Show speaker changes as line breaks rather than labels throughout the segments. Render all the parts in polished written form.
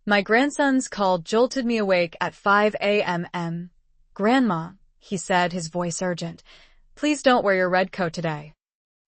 My grandson's call jolted me awake at 5 a.m. "Grandma," he said, his voice urgent, "please don't wear your red coat today."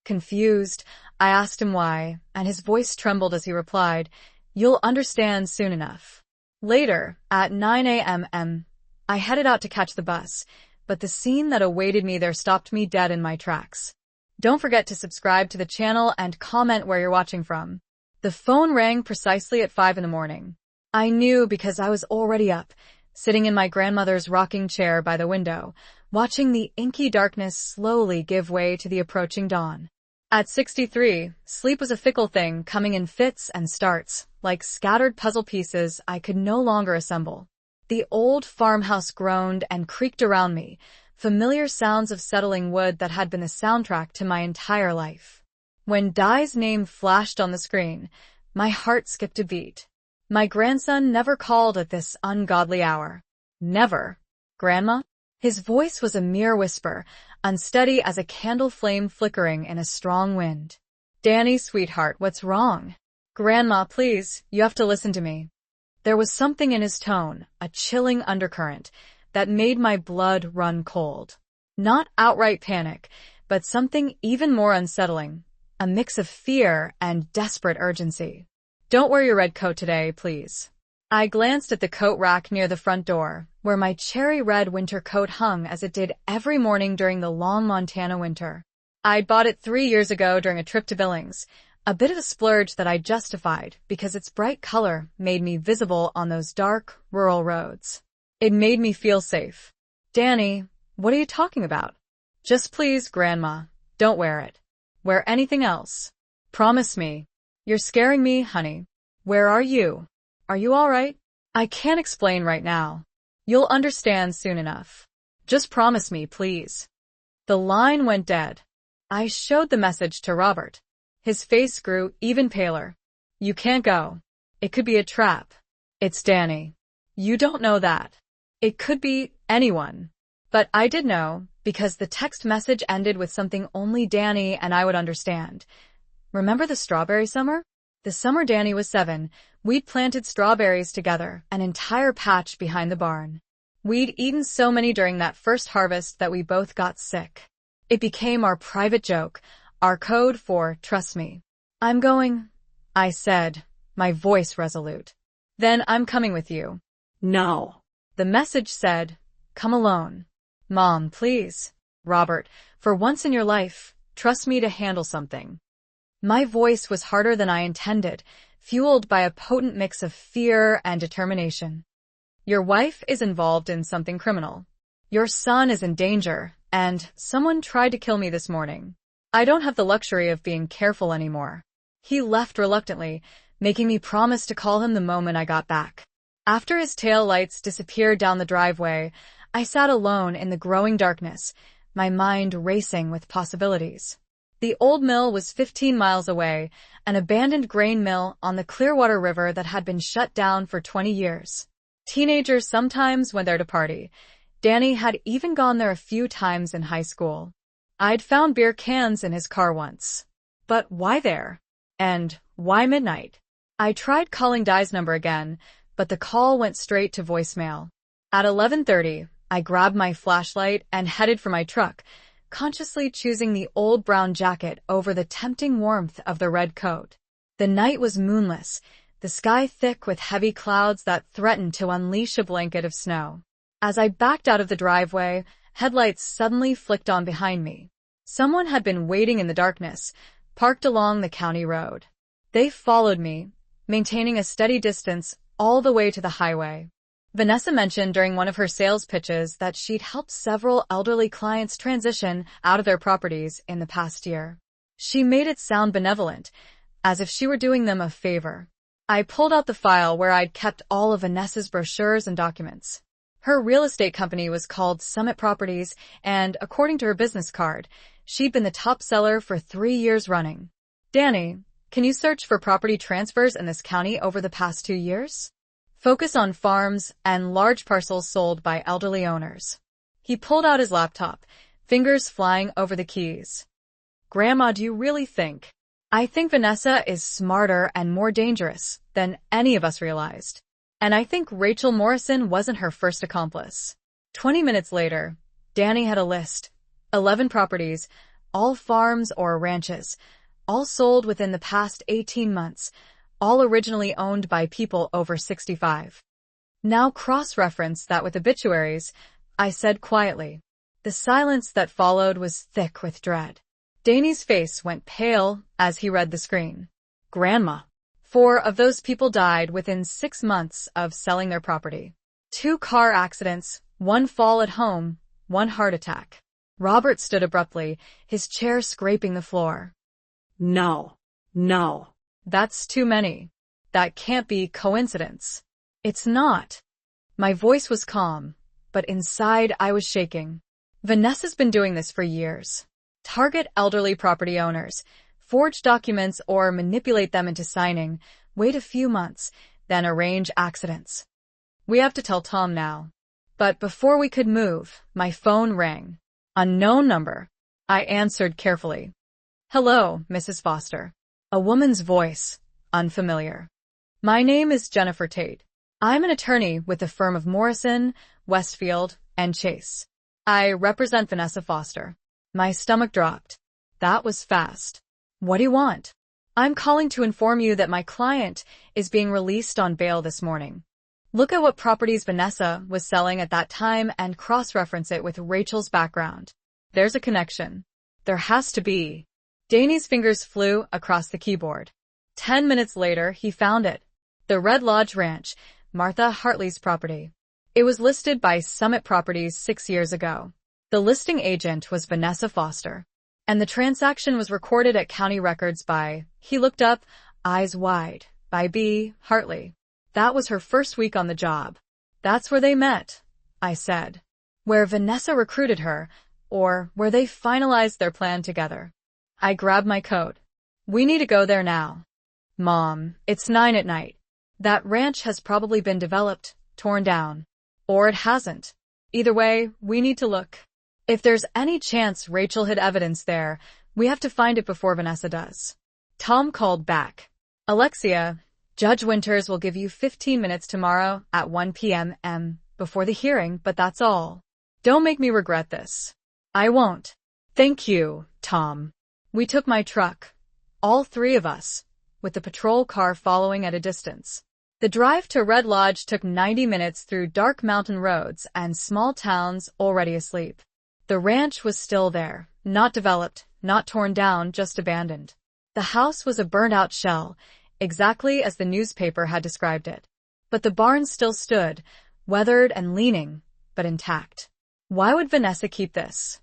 Confused, I asked him why, and his voice trembled as he replied, "You'll understand soon enough." Later, at 9 a.m., I headed out to catch the bus, but the scene that awaited me there stopped me dead in my tracks. Don't forget to subscribe to the channel and comment where you're watching from. The phone rang precisely at 5 in the morning. I knew because I was already up, sitting in my grandmother's rocking chair by the window, watching the inky darkness slowly give way to the approaching dawn. At 63, sleep was a fickle thing, coming in fits and starts, like scattered puzzle pieces I could no longer assemble. The old farmhouse groaned and creaked around me, familiar sounds of settling wood that had been the soundtrack to my entire life. When Di's name flashed on the screen, my heart skipped a beat. My grandson never called at this ungodly hour. Never. "Grandma?" His voice was a mere whisper, unsteady as a candle flame flickering in a strong wind. "Danny, sweetheart, what's wrong?" "Grandma, please, you have to listen to me." There was something in his tone, a chilling undercurrent, that made my blood run cold. Not outright panic, but something even more unsettling, a mix of fear and desperate urgency. "Don't wear your red coat today, please." I glanced at the coat rack near the front door, where my cherry red winter coat hung as it did every morning during the long Montana winter. I'd bought it 3 years ago during a trip to Billings, a bit of a splurge that I justified because its bright color made me visible on those dark, rural roads. It made me feel safe. "Danny, what are you talking about?" "Just please, Grandma, don't wear it. Wear anything else. Promise me. You're scaring me, honey. Where are you? Are you all right?" "I can't explain right now. You'll understand soon enough. Just promise me, please." The line went dead. I showed the message to Robert. His face grew even paler. "You can't go. It could be a trap. It's Danny." "You don't know that. It could be anyone." But I did know, because the text message ended with something only Danny and I would understand. "Remember the strawberry summer? The summer Danny was 7, we'd planted strawberries together, an entire patch behind the barn. We'd eaten so many during that first harvest that we both got sick. It became our private joke, our code for trust me." "I'm going," I said, my voice resolute. "Then I'm coming with you."
"No."
The message said, "Come alone." "Mom, please." "Robert, for once in your life, trust me to handle something." My voice was harder than I intended, fueled by a potent mix of fear and determination. "Your wife is involved in something criminal. Your son is in danger, and someone tried to kill me this morning. I don't have the luxury of being careful anymore." He left reluctantly, making me promise to call him the moment I got back. After his tail lights disappeared down the driveway, I sat alone in the growing darkness, my mind racing with possibilities. The old mill was 15 miles away, an abandoned grain mill on the Clearwater River that had been shut down for 20 years. Teenagers sometimes went there to party. Danny had even gone there a few times in high school. I'd found beer cans in his car once. But why there? And why midnight? I tried calling Di's number again, but the call went straight to voicemail. At 11:30, I grabbed my flashlight and headed for my truck, consciously choosing the old brown jacket over the tempting warmth of the red coat. The night was moonless, the sky thick with heavy clouds that threatened to unleash a blanket of snow. As I backed out of the driveway, headlights suddenly flicked on behind me. Someone had been waiting in the darkness, parked along the county road. They followed me, maintaining a steady distance all the way to the highway. Vanessa mentioned during one of her sales pitches that she'd helped several elderly clients transition out of their properties in the past year. She made it sound benevolent, as if she were doing them a favor. I pulled out the file where I'd kept all of Vanessa's brochures and documents. Her real estate company was called Summit Properties, and according to her business card, she'd been the top seller for 3 years running. "Danny, can you search for property transfers in this county over the past 2 years? Focus on farms and large parcels sold by elderly owners." He pulled out his laptop, fingers flying over the keys. "Grandma, do you really think?" "I think Vanessa is smarter and more dangerous than any of us realized. And I think Rachel Morrison wasn't her first accomplice. 20 minutes later, Danny had a list. 11 properties, all farms or ranches, all sold within the past 18 months, all originally owned by people over 65. Now cross-reference that with obituaries, I said quietly. The silence that followed was thick with dread. Danny's face went pale as he read the screen. Grandma. 4 of those people died within 6 months of selling their property. 2 car accidents, 1 fall at home, 1 heart attack. Robert stood abruptly, his chair scraping the floor. No. That's too many. That can't be coincidence. It's not. My voice was calm, but inside I was shaking. Vanessa's been doing this for years. Target elderly property owners, forge documents or manipulate them into signing, wait a few months, then arrange accidents. We have to tell Tom now. But before we could move, my phone rang. Unknown number. I answered carefully. Hello, Mrs. Foster. A woman's voice, unfamiliar. My name is Jennifer Tate. I'm an attorney with the firm of Morrison, Westfield, and Chase. I represent Vanessa Foster. My stomach dropped. That was fast. What do you want? I'm calling to inform you that my client is being released on bail this morning. Look at what properties Vanessa was selling at that time and cross-reference it with Rachel's background. There's a connection. There has to be. Danny's fingers flew across the keyboard. 10 minutes later, he found it. The Red Lodge Ranch, Martha Hartley's property. It was listed by Summit Properties 6 years ago. The listing agent was Vanessa Foster, and the transaction was recorded at county records by, he looked up, eyes wide, by B. Hartley. That was her first week on the job. That's where they met, I said. Where Vanessa recruited her, or where they finalized their plan together. I grabbed my coat. We need to go there now. Mom, it's 9 at night. That ranch has probably been developed, torn down. Or it hasn't. Either way, we need to look. If there's any chance Rachel hid evidence there, we have to find it before Vanessa does. Tom called back. Alexia, Judge Winters will give you 15 minutes tomorrow at 1 p.m. before the hearing, but that's all. Don't make me regret this. I won't. Thank you, Tom. We took my truck. All 3 of us, with the patrol car following at a distance. The drive to Red Lodge took 90 minutes through dark mountain roads and small towns already asleep. The ranch was still there, not developed, not torn down, just abandoned. The house was a burnt-out shell, exactly as the newspaper had described it. But the barn still stood, weathered and leaning, but intact. Why would Vanessa keep this?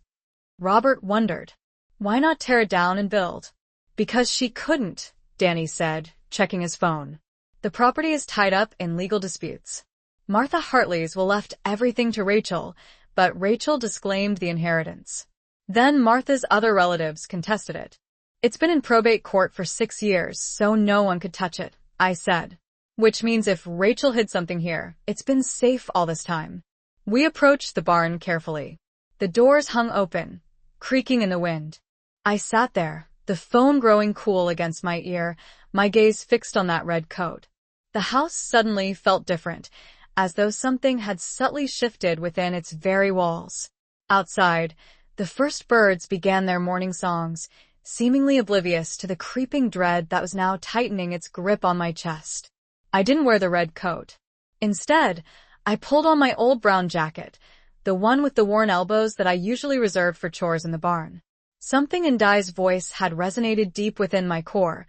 Robert wondered. Why not tear it down and build? Because she couldn't, Danny said, checking his phone. The property is tied up in legal disputes. Martha Hartley's will left everything to Rachel, but Rachel disclaimed the inheritance. Then Martha's other relatives contested it. It's been in probate court for 6 years, so no one could touch it, I said. Which means if Rachel hid something here, it's been safe all this time. We approached the barn carefully. The doors hung open, creaking in the wind. I sat there, the phone growing cool against my ear, my gaze fixed on that red coat. The house suddenly felt different, as though something had subtly shifted within its very walls. Outside, the first birds began their morning songs, seemingly oblivious to the creeping dread that was now tightening its grip on my chest. I didn't wear the red coat. Instead, I pulled on my old brown jacket, the one with the worn elbows that I usually reserved for chores in the barn. Something in Di's voice had resonated deep within my core,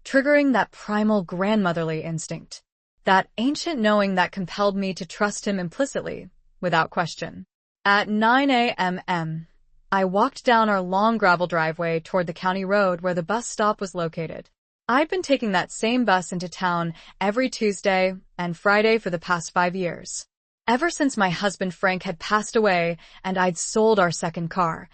triggering that primal grandmotherly instinct. That ancient knowing that compelled me to trust him implicitly, without question. At 9 a.m., I walked down our long gravel driveway toward the county road where the bus stop was located. I'd been taking that same bus into town every Tuesday and Friday for the past 5 years. Ever since my husband Frank had passed away and I'd sold our second car,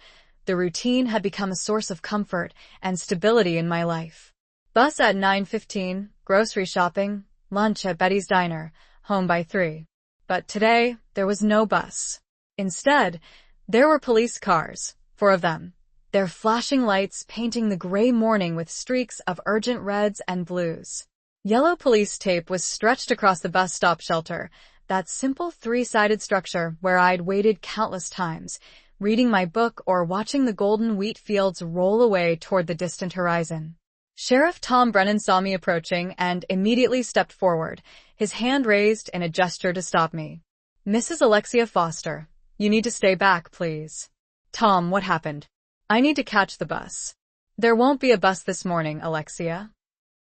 the routine had become a source of comfort and stability in my life. Bus at 9:15, grocery shopping, lunch at Betty's Diner, home by 3. But today, there was no bus. Instead, there were police cars, 4 of them, their flashing lights painting the gray morning with streaks of urgent reds and blues. Yellow police tape was stretched across the bus stop shelter, that simple three-sided structure where I'd waited countless times, reading my book or watching the golden wheat fields roll away toward the distant horizon. Sheriff Tom Brennan saw me approaching and immediately stepped forward, his hand raised in a gesture to stop me. "Mrs. Alexia Foster, you need to stay back, please." "Tom, what happened?" "I need to catch the bus." "There won't be a bus this morning, Alexia."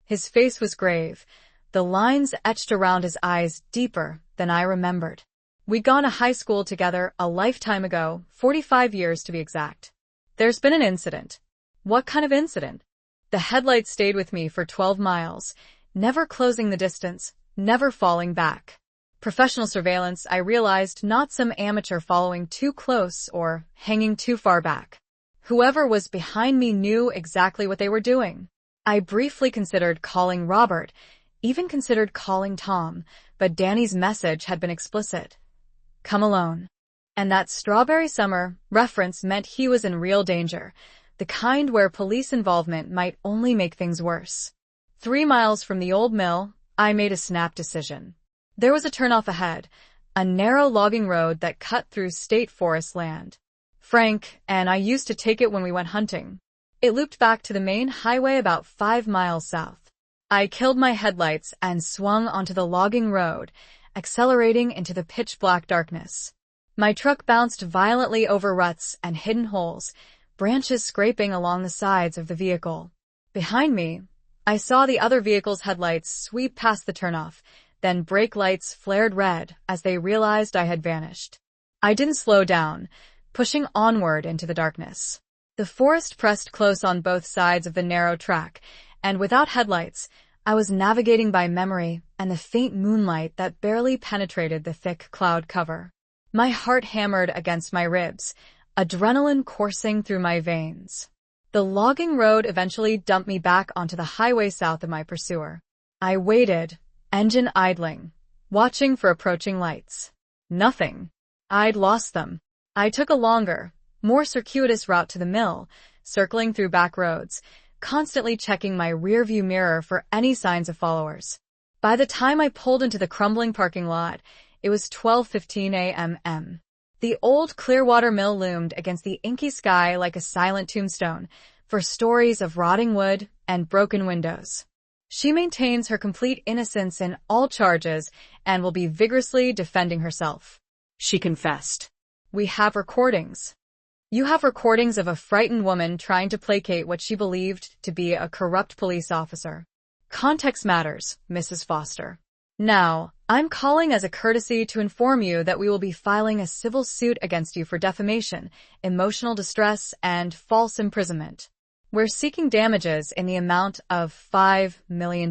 His face was grave, the lines etched around his eyes deeper than I remembered. We'd gone to high school together a lifetime ago, 45 years to be exact. "There's been an incident." "What kind of incident?" "The headlights stayed with me for 12 miles, never closing the distance, never falling back. Professional surveillance, I realized, not some amateur following too close or hanging too far back. Whoever was behind me knew exactly what they were doing." I briefly considered calling Robert, even considered calling Tom, but Danny's message had been explicit. "Come alone." And that strawberry summer reference meant he was in real danger, the kind where police involvement might only make things worse. 3 miles from the old mill, I made a snap decision. There was a turnoff ahead, a narrow logging road that cut through state forest land. Frank and I used to take it when we went hunting. It looped back to the main highway about 5 miles south. I killed my headlights and swung onto the logging road, accelerating into the pitch-black darkness. My truck bounced violently over ruts and hidden holes, branches scraping along the sides of the vehicle. Behind me, I saw the other vehicle's headlights sweep past the turnoff, then brake lights flared red as they realized I had vanished. I didn't slow down, pushing onward into the darkness. The forest pressed close on both sides of the narrow track, and without headlights, I was navigating by memory and the faint moonlight that barely penetrated the thick cloud cover. My heart hammered against my ribs, adrenaline coursing through my veins. The logging road eventually dumped me back onto the highway south of my pursuer. I waited, engine idling, watching for approaching lights. Nothing. I'd lost them. I took a longer, more circuitous route to the mill, circling through back roads, constantly checking my rearview mirror for any signs of followers. By the time I pulled into the crumbling parking lot, it was 12:15 a.m. The old Clearwater mill loomed against the inky sky like a silent tombstone, for stories of rotting wood and broken windows. She maintains her complete innocence in all charges and will be vigorously defending herself, she confessed. "We have recordings." "You have recordings of a frightened woman trying to placate what she believed to be a corrupt police officer." "Context matters, Mrs. Foster. Now, I'm calling as a courtesy to inform you that we will be filing a civil suit against you for defamation, emotional distress, and false imprisonment. We're seeking damages in the amount of $5 million.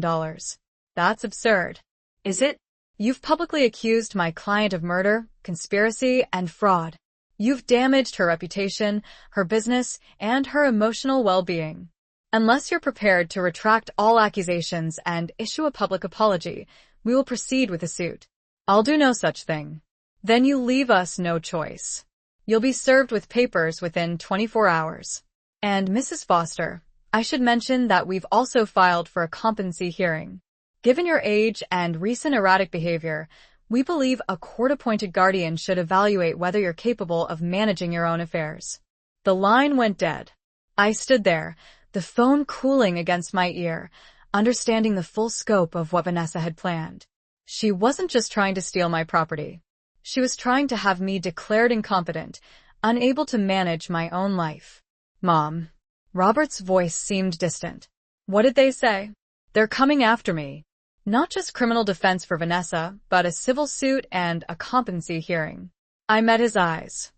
That's absurd. Is it? You've publicly accused my client of murder, conspiracy, and fraud. You've damaged her reputation, her business, and her emotional well-being. Unless you're prepared to retract all accusations and issue a public apology, we will proceed with the suit." "I'll do no such thing." "Then you leave us no choice. You'll be served with papers within 24 hours. And Mrs. Foster, I should mention that we've also filed for a competency hearing. Given your age and recent erratic behavior, we believe a court-appointed guardian should evaluate whether you're capable of managing your own affairs." The line went dead. I stood there, the phone cooling against my ear, understanding the full scope of what Vanessa had planned. She wasn't just trying to steal my property. She was trying to have me declared incompetent, unable to manage my own life. "Mom." Robert's voice seemed distant. "What did they say?" "They're coming after me. Not just criminal defense for Vanessa, but a civil suit and a competency hearing." I met his eyes.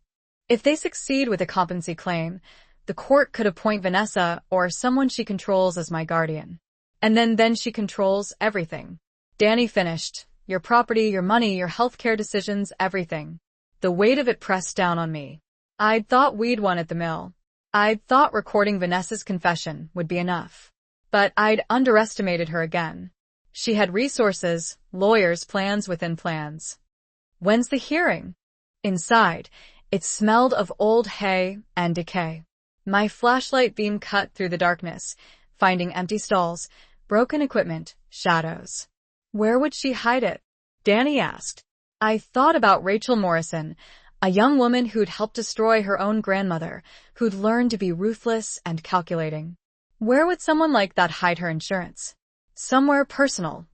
"If they succeed with a competency claim, the court could appoint Vanessa or someone she controls as my guardian. And then she controls everything." Danny finished. "Your property, your money, your healthcare decisions, everything." The weight of it pressed down on me. I'd thought we'd won at the mill. I'd thought recording Vanessa's confession would be enough. But I'd underestimated her again. She had resources, lawyers, plans within plans. "When's the hearing?" Inside, it smelled of old hay and decay. My flashlight beam cut through the darkness, finding empty stalls, broken equipment, Shadows. Where would she hide it? Danny asked. I thought about Rachel Morrison, a young woman who'd helped destroy her own grandmother, who'd learned to be ruthless and calculating. Where would someone like that hide her insurance? Somewhere personal,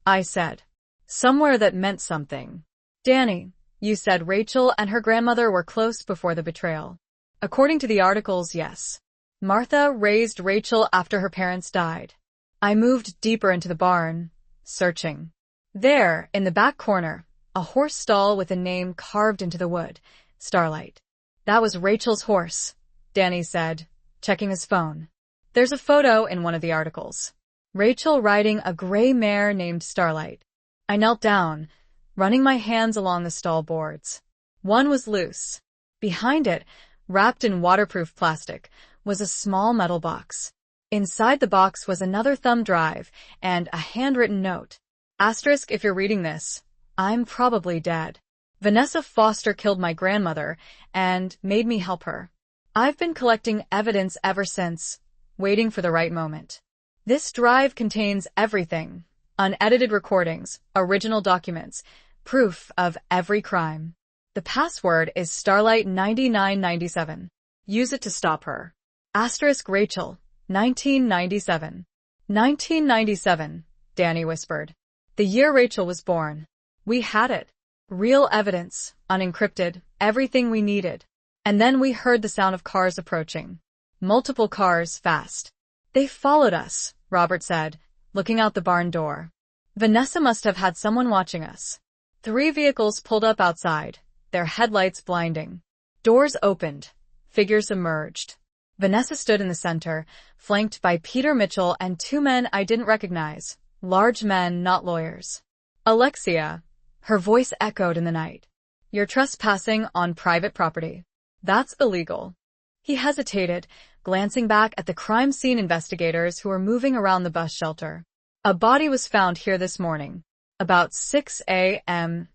I said. Somewhere that meant something. Danny, you said Rachel and her grandmother were close before the betrayal. According to the articles, yes. Martha raised Rachel after her parents died. I moved deeper into the barn, searching. There, in the back corner, a horse stall with a name carved into the wood, Starlight. That was Rachel's horse, Danny said, checking his phone. There's a photo in one of the articles. Rachel riding a gray mare named Starlight. I knelt down, running my hands along the stall boards. One was loose. Behind it, wrapped in waterproof plastic, was a small metal box. Inside the box was another thumb drive and a handwritten note. Asterisk, if you're reading this, I'm probably dead. Vanessa Foster killed my grandmother and made me help her. I've been collecting evidence ever since, waiting for the right moment. This drive contains everything. Unedited recordings, original documents, proof of every crime. The password is Starlight 9997. Use it to stop her. Asterisk Rachel, 1997. 1997, Danny whispered. The year Rachel was born. We had it. Real evidence, unencrypted, everything we needed. And then we heard the sound of cars approaching. Multiple cars, fast. They followed us, Robert said, looking out the barn door. Vanessa must have had someone watching us. 3 vehicles pulled up outside, their headlights blinding. Doors opened. Figures emerged. Vanessa stood in the center, flanked by Peter Mitchell and 2 men I didn't recognize. Large men, not lawyers. Alexia. Her voice echoed in the night. You're trespassing on private property. That's illegal. He hesitated, glancing back at the crime scene investigators who were moving around the bus shelter. A body was found here this morning. About 6 a.m.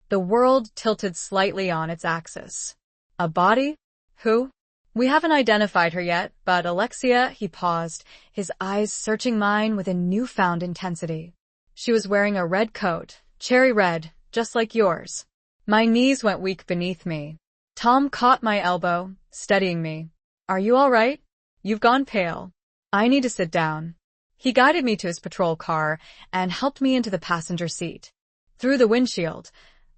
The world tilted slightly on its axis. A body? Who? We haven't identified her yet, but Alexia, he paused, his eyes searching mine with a newfound intensity. She was wearing a red coat, cherry red, just like yours. My knees went weak beneath me. Tom caught my elbow, steadying me. Are you all right? You've gone pale. I need to sit down. He guided me to his patrol car and helped me into the passenger seat. Through the windshield,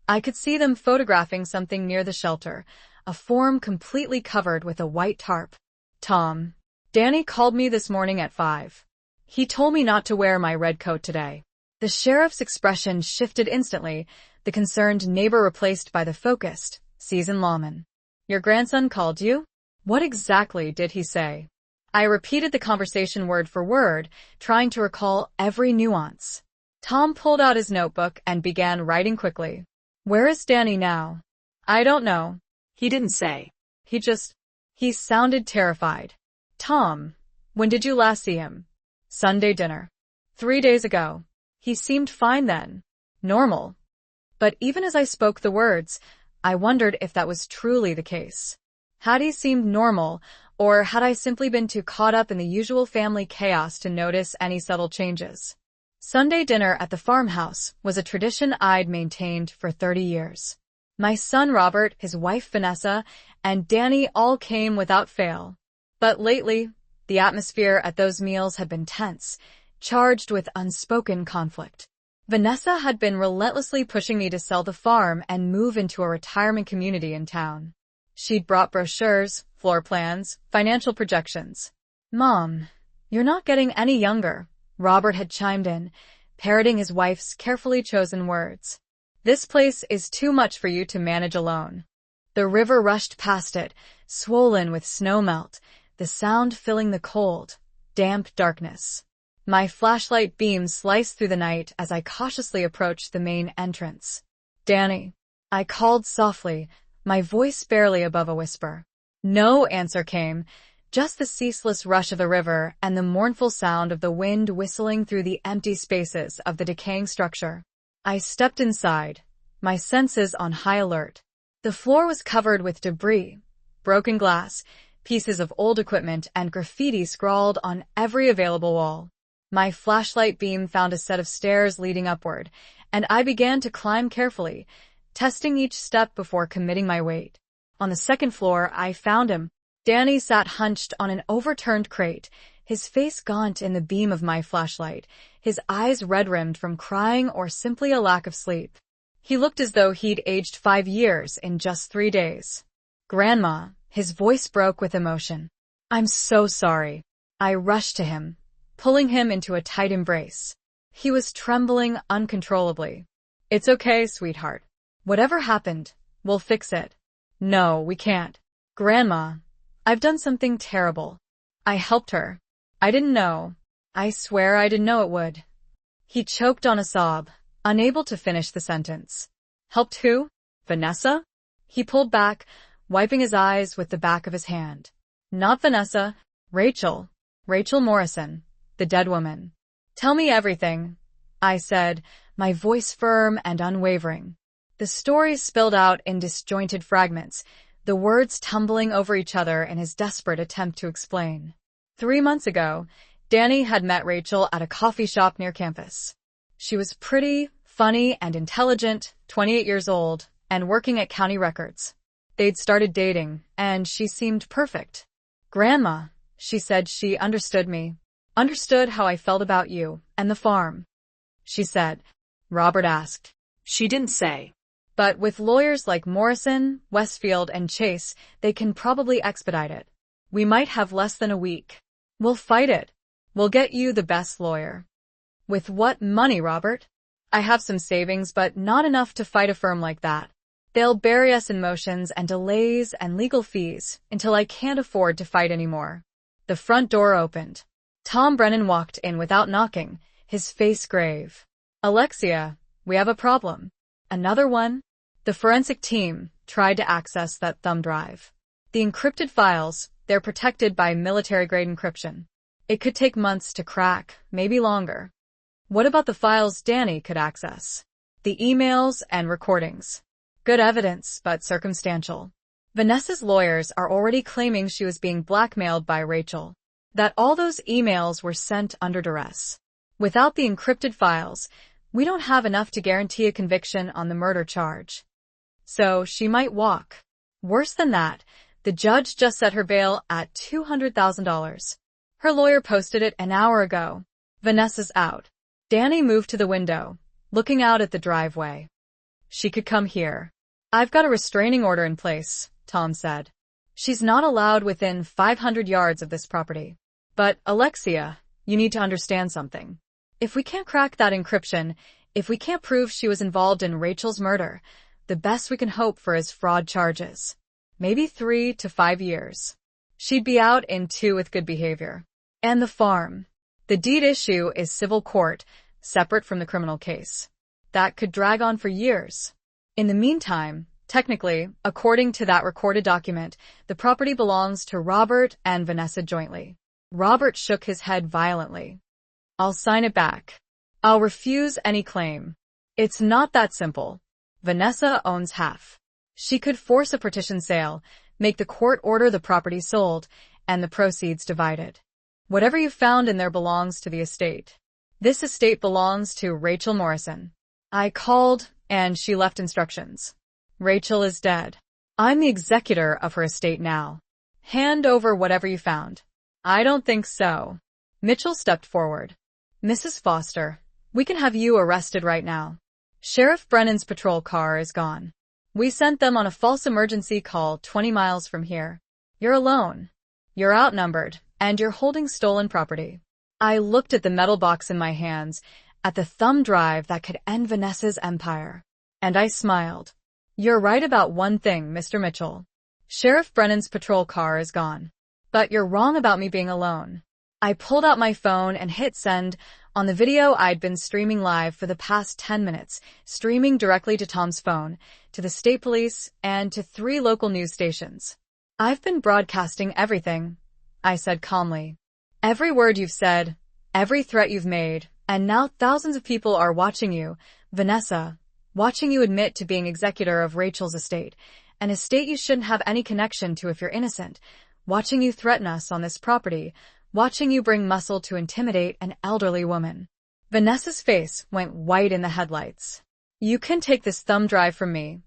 I could see them photographing something near the shelter, a form completely covered with a white tarp. Tom. Danny called me this morning at 5. He told me not to wear my red coat today. The sheriff's expression shifted instantly, the concerned neighbor replaced by the focused, seasoned lawman. Your grandson called you? What exactly did he say? I repeated the conversation word for word, trying to recall every nuance. Tom pulled out his notebook and began writing quickly. Where is Danny now? I don't know.
He didn't say.
He sounded terrified. Tom, when did you last see him? Sunday dinner. 3 days ago. He seemed fine then. Normal. But even as I spoke the words, I wondered if that was truly the case. Had he seemed normal, or had I simply been too caught up in the usual family chaos to notice any subtle changes? Sunday dinner at the farmhouse was a tradition I'd maintained for 30 years. My son Robert, his wife Vanessa, and Danny all came without fail. But lately, the atmosphere at those meals had been tense, charged with unspoken conflict. Vanessa had been relentlessly pushing me to sell the farm and move into a retirement community in town. She'd brought brochures, floor plans, financial projections. Mom, you're not getting any younger, Robert had chimed in, parroting his wife's carefully chosen words. This place is too much for you to manage alone. The river rushed past it, swollen with snow melt, the sound filling the cold, damp darkness. My flashlight beam sliced through the night as I cautiously approached the main entrance. Danny, I called softly, my voice barely above a whisper. No answer came, just the ceaseless rush of the river and the mournful sound of the wind whistling through the empty spaces of the decaying structure. I stepped inside, my senses on high alert. The floor was covered with debris, broken glass, pieces of old equipment, and graffiti scrawled on every available wall. My flashlight beam found a set of stairs leading upward, and I began to climb carefully, testing each step before committing my weight. On the second floor, I found him. Danny sat hunched on an overturned crate, his face gaunt in the beam of my flashlight, his eyes red-rimmed from crying or simply a lack of sleep. He looked as though he'd aged 5 years in just 3 days. "Grandma," his voice broke with emotion. "I'm so sorry." I rushed to him, pulling him into a tight embrace. He was trembling uncontrollably. "It's okay, sweetheart. Whatever happened, we'll fix it." "No, we can't." "Grandma, I've done something terrible. I helped her. I didn't know. I swear I didn't know it would." He choked on a sob, unable to finish the sentence. "Helped who? Vanessa?" He pulled back, wiping his eyes with the back of his hand. "Not Vanessa. Rachel. Rachel Morrison, the dead woman." "Tell me everything," I said, my voice firm and unwavering. The story spilled out in disjointed fragments, the words tumbling over each other in his desperate attempt to explain. 3 months ago, Danny had met Rachel at a coffee shop near campus. She was pretty, funny, and intelligent, 28 years old, and working at County Records. They'd started dating, and she seemed perfect. "Grandma," she said, "she understood me. Understood how I felt about you and the farm." She said. Robert asked.
"She didn't say."
"But with lawyers like Morrison, Westfield, and Chase, they can probably expedite it. We might have less than a week. We'll fight it. We'll get you the best lawyer." "With what money, Robert?" "I have some savings, but not enough to fight a firm like that. They'll bury us in motions and delays and legal fees until I can't afford to fight anymore." The front door opened. Tom Brennan walked in without knocking, his face grave. "Alexia, we have a problem." "Another one?" The forensic team tried to access that thumb drive. The encrypted files, they're protected by military-grade encryption. It could take months to crack, maybe longer. "What about the files Danny could access?" "The emails and recordings. Good evidence, but circumstantial. Vanessa's lawyers are already claiming she was being blackmailed by Rachel, that all those emails were sent under duress. Without the encrypted files, we don't have enough to guarantee a conviction on the murder charge. So she might walk. Worse than that, the judge just set her bail at $200,000. Her lawyer posted it an hour ago. Vanessa's out." Danny moved to the window, looking out at the driveway. "She could come here." "I've got a restraining order in place," Tom said. "She's not allowed within 500 yards of this property." "But, Alexia, you need to understand something. If we can't crack that encryption, if we can't prove she was involved in Rachel's murder, the best we can hope for is fraud charges. Maybe 3 to 5 years. She'd be out in 2 with good behavior. And the farm. The deed issue is civil court, separate from the criminal case. That could drag on for years. In the meantime, technically, according to that recorded document, the property belongs to Robert and Vanessa jointly." Robert shook his head violently. "I'll sign it back. I'll refuse any claim. It's not that simple. Vanessa owns half. She could force a partition sale, make the court order the property sold, and the proceeds divided. Whatever you found in there belongs to the estate. This estate belongs to Rachel Morrison. I called, and she left instructions. Rachel is dead. I'm the executor of her estate now. Hand over whatever you found." "I don't think so." Mitchell stepped forward. "Mrs. Foster, we can have you arrested right now. Sheriff Brennan's patrol car is gone. We sent them on a false emergency call 20 miles from here. You're alone. You're outnumbered, and you're holding stolen property." I looked at the metal box in my hands, at the thumb drive that could end Vanessa's empire. And I smiled. "You're right about one thing, Mr. Mitchell. Sheriff Brennan's patrol car is gone. But you're wrong about me being alone." I pulled out my phone and hit send on the video I'd been streaming live for the past 10 minutes, streaming directly to Tom's phone, to the state police, and to 3 local news stations. "I've been broadcasting everything," I said calmly. "Every word you've said, every threat you've made, and now thousands of people are watching you, Vanessa, watching you admit to being executor of Rachel's estate, an estate you shouldn't have any connection to if you're innocent, watching you threaten us on this property, watching you bring muscle to intimidate an elderly woman. Vanessa's face went white in the headlights. You can take this thumb drive from me,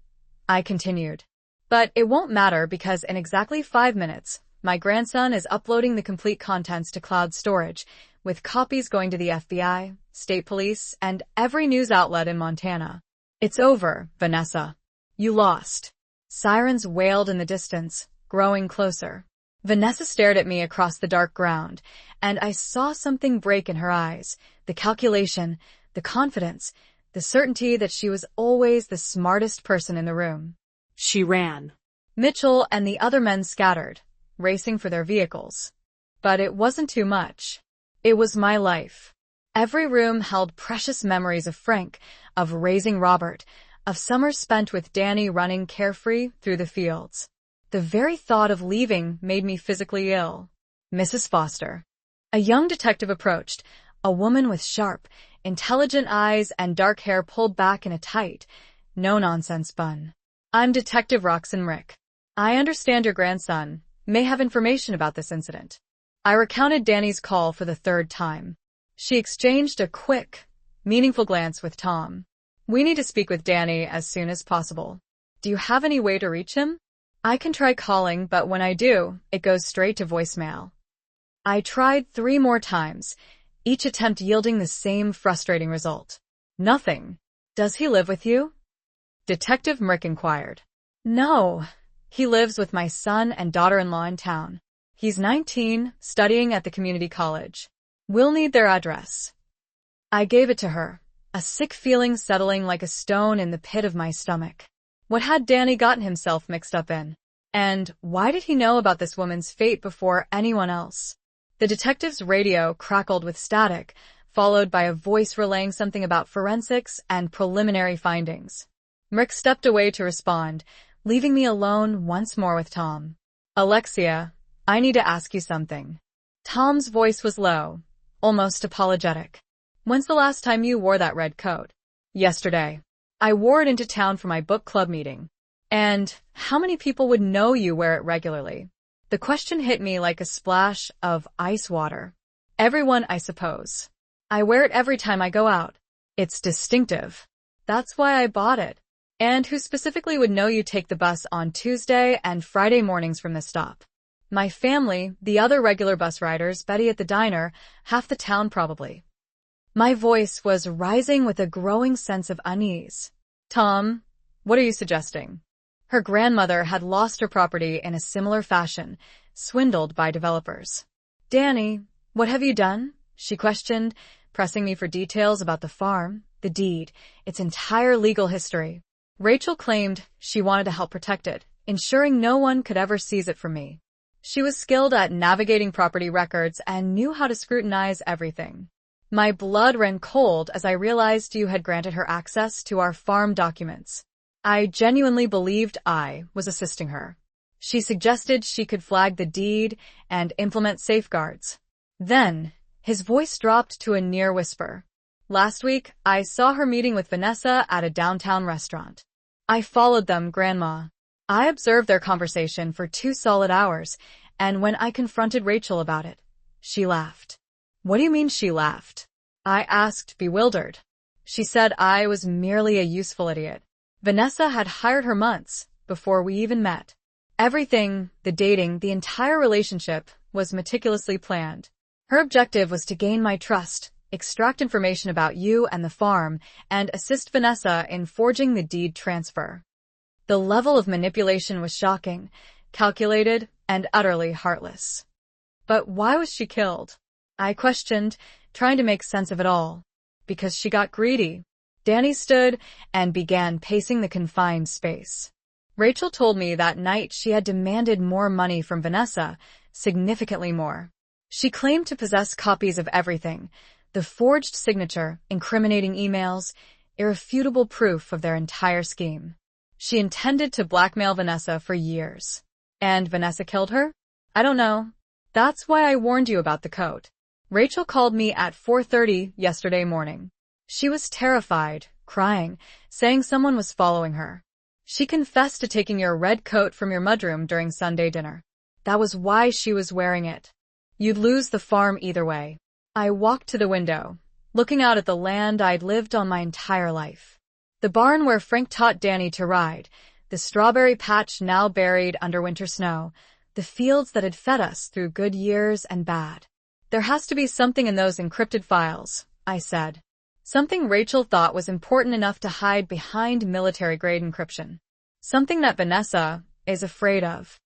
I continued. But it won't matter because in exactly 5 minutes, my grandson is uploading the complete contents to cloud storage, with copies going to the FBI, state police, and every news outlet in Montana. It's over, Vanessa. You lost. Sirens wailed in the distance, growing closer. Vanessa stared at me across the dark ground, and I saw something break in her eyes, the calculation, the confidence, the certainty that she was always the smartest person in the room.
She ran.
Mitchell and the other men scattered, racing for their vehicles. But it wasn't too much. It was my life. Every room held precious memories of Frank, of raising Robert, of summers spent with Danny running carefree through the fields. The very thought of leaving made me physically ill. Mrs. Foster. A young detective approached, a woman with sharp, intelligent eyes and dark hair pulled back in a tight, no-nonsense bun. I'm Detective Roxanne Rick. I understand your grandson may have information about this incident. I recounted Danny's call for the 3rd time. She exchanged a quick, meaningful glance with Tom. We need to speak with Danny as soon as possible. Do you have any way to reach him? I can try calling, but when I do, it goes straight to voicemail. I tried 3 more times, each attempt yielding the same frustrating result. Nothing. Does he live with you? Detective Rick inquired. No. He lives with my son and daughter-in-law in town. He's 19, studying at the community college. We'll need their address. I gave it to her, a sick feeling settling like a stone in the pit of my stomach. What had Danny gotten himself mixed up in? And why did he know about this woman's fate before anyone else? The detective's radio crackled with static, followed by a voice relaying something about forensics and preliminary findings. Rick stepped away to respond, leaving me alone once more with Tom. Alexia, I need to ask you something. Tom's voice was low, almost apologetic. When's the last time you wore that red coat? Yesterday. I wore it into town for my book club meeting. And how many people would know you wear it regularly? The question hit me like a splash of ice water. Everyone, I suppose. I wear it every time I go out. It's distinctive. That's why I bought it. And who specifically would know you take the bus on Tuesday and Friday mornings from the stop? My family, the other regular bus riders, Betty at the diner, half the town probably. My voice was rising with a growing sense of unease. Tom, what are you suggesting? Her grandmother had lost her property in a similar fashion, swindled by developers. Danny, what have you done? She questioned, pressing me for details about the farm, the deed, its entire legal history. Rachel claimed she wanted to help protect it, ensuring no one could ever seize it from me. She was skilled at navigating property records and knew how to scrutinize everything. My blood ran cold as I realized you had granted her access to our farm documents. I genuinely believed I was assisting her. She suggested she could flag the deed and implement safeguards. Then, his voice dropped to a near whisper. Last week, I saw her meeting with Vanessa at a downtown restaurant. I followed them, Grandma. I observed their conversation for 2 solid hours, and when I confronted Rachel about it, she laughed. What do you mean she laughed? I asked, bewildered. She said I was merely a useful idiot. Vanessa had hired her months before we even met. Everything, the dating, the entire relationship, was meticulously planned. Her objective was to gain my trust, extract information about you and the farm, and assist Vanessa in forging the deed transfer. The level of manipulation was shocking, calculated, and utterly heartless. But why was she killed? I questioned, trying to make sense of it all. Because she got greedy. Danny stood and began pacing the confined space. Rachel told me that night she had demanded more money from Vanessa, significantly more. She claimed to possess copies of everything, the forged signature, incriminating emails, irrefutable proof of their entire scheme. She intended to blackmail Vanessa for years. And Vanessa killed her? I don't know. That's why I warned you about the coat. Rachel called me at 4:30 yesterday morning. She was terrified, crying, saying someone was following her. She confessed to taking your red coat from your mudroom during Sunday dinner. That was why she was wearing it. You'd lose the farm either way. I walked to the window, looking out at the land I'd lived on my entire life. The barn where Frank taught Danny to ride, the strawberry patch now buried under winter snow, the fields that had fed us through good years and bad. There has to be something in those encrypted files, I said. Something Rachel thought was important enough to hide behind military-grade encryption. Something that Vanessa is afraid of.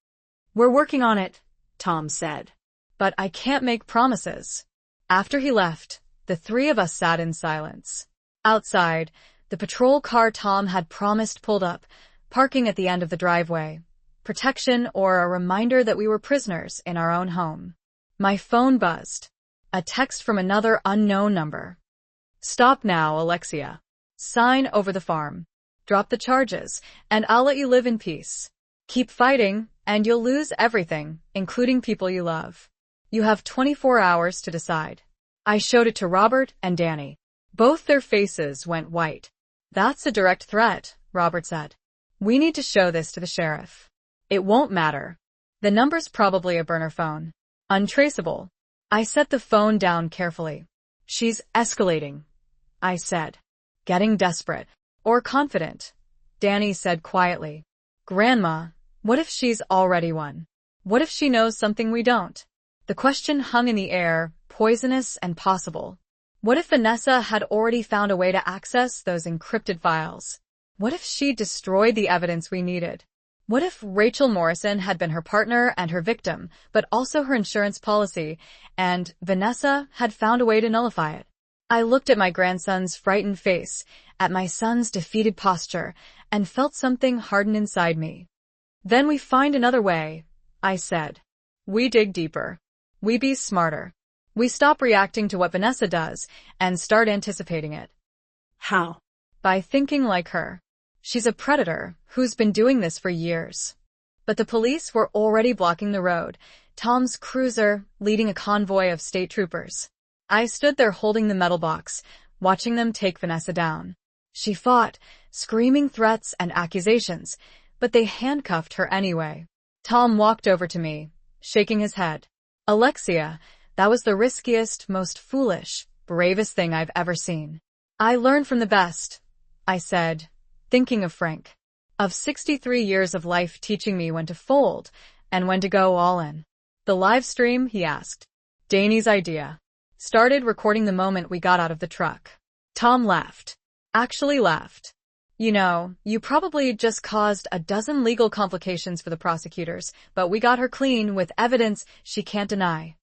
We're working on it, Tom said. But I can't make promises. After he left, the three of us sat in silence. Outside, the patrol car Tom had promised pulled up, parking at the end of the driveway. Protection or a reminder that we were prisoners in our own home. My phone buzzed. A text from another unknown number. Stop now, Alexia. Sign over the farm. Drop the charges, and I'll let you live in peace. Keep fighting, and you'll lose everything, including people you love. You have 24 hours to decide. I showed it to Robert and Danny. Both their faces went white. That's a direct threat, Robert said. We need to show this to the sheriff. It won't matter. The number's probably a burner phone. Untraceable. I set the phone down carefully. She's escalating, I said. Getting desperate. Or confident, Danny said quietly. Grandma, what if she's already won? What if she knows something we don't? The question hung in the air, poisonous and possible. What if Vanessa had already found a way to access those encrypted files? What if she destroyed the evidence we needed? What if Rachel Morrison had been her partner and her victim, but also her insurance policy, and Vanessa had found a way to nullify it? I looked at my grandson's frightened face, at my son's defeated posture, and felt something harden inside me. Then we find another way, I said. We dig deeper. We be smarter. We stop reacting to what Vanessa does and start anticipating it.
How?
By thinking like her. She's a predator who's been doing this for years. But the police were already blocking the road, Tom's cruiser leading a convoy of state troopers. I stood there holding the metal box, watching them take Vanessa down. She fought, screaming threats and accusations, but they handcuffed her anyway. Tom walked over to me, shaking his head. Alexia, that was the riskiest, most foolish, bravest thing I've ever seen. I learned from the best, I said, thinking of Frank. Of 63 years of life teaching me when to fold and when to go all in. The live stream, he asked. Danny's idea. Started recording the moment we got out of the truck. Tom laughed. Actually laughed. You know, you probably just caused a dozen legal complications for the prosecutors, but we got her clean with evidence she can't deny.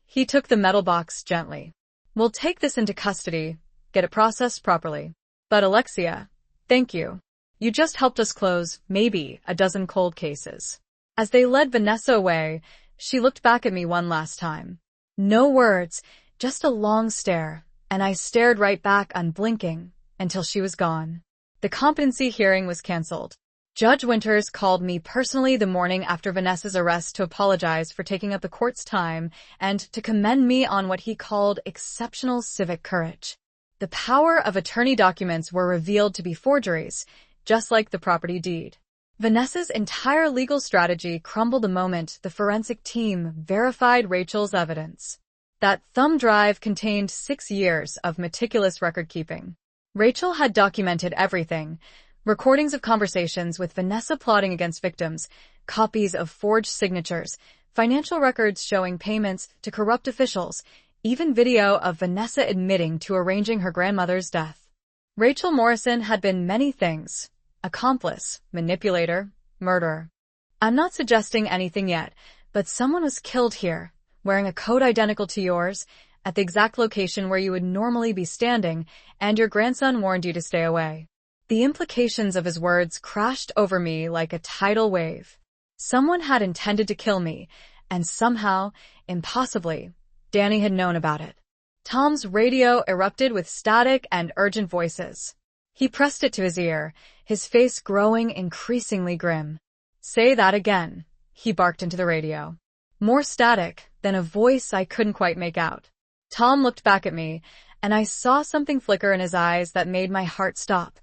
He took the metal box gently. We'll take this into custody, get it processed properly. But Alexia, thank you. You just helped us close, maybe, a dozen cold cases. As they led Vanessa away, she looked back at me one last time. No words, just a long stare, and I stared right back unblinking until she was gone. The competency hearing was canceled. Judge Winters called me personally the morning after Vanessa's arrest to apologize for taking up the court's time and to commend me on what he called exceptional civic courage. The power of attorney documents were revealed to be forgeries, just like the property deed. Vanessa's entire legal strategy crumbled the moment the forensic team verified Rachel's evidence. That thumb drive contained 6 years of meticulous record-keeping. Rachel had documented everything. Recordings of conversations with Vanessa plotting against victims, copies of forged signatures, financial records showing payments to corrupt officials, even video of Vanessa admitting to arranging her grandmother's death. Rachel Morrison had been many things. Accomplice, manipulator, murderer. I'm not suggesting anything yet, but someone was killed here, wearing a coat identical to yours, at the exact location where you would normally be standing, and your grandson warned you to stay away. The implications of his words crashed over me like a tidal wave. Someone had intended to kill me, and somehow, impossibly, Danny had known about it. Tom's radio erupted with static and urgent voices. He pressed it to his ear, his face growing increasingly grim. Say that again, he barked into the radio. More static than a voice I couldn't quite make out. Tom looked back at me, and I saw something flicker in his eyes that made my heart stop.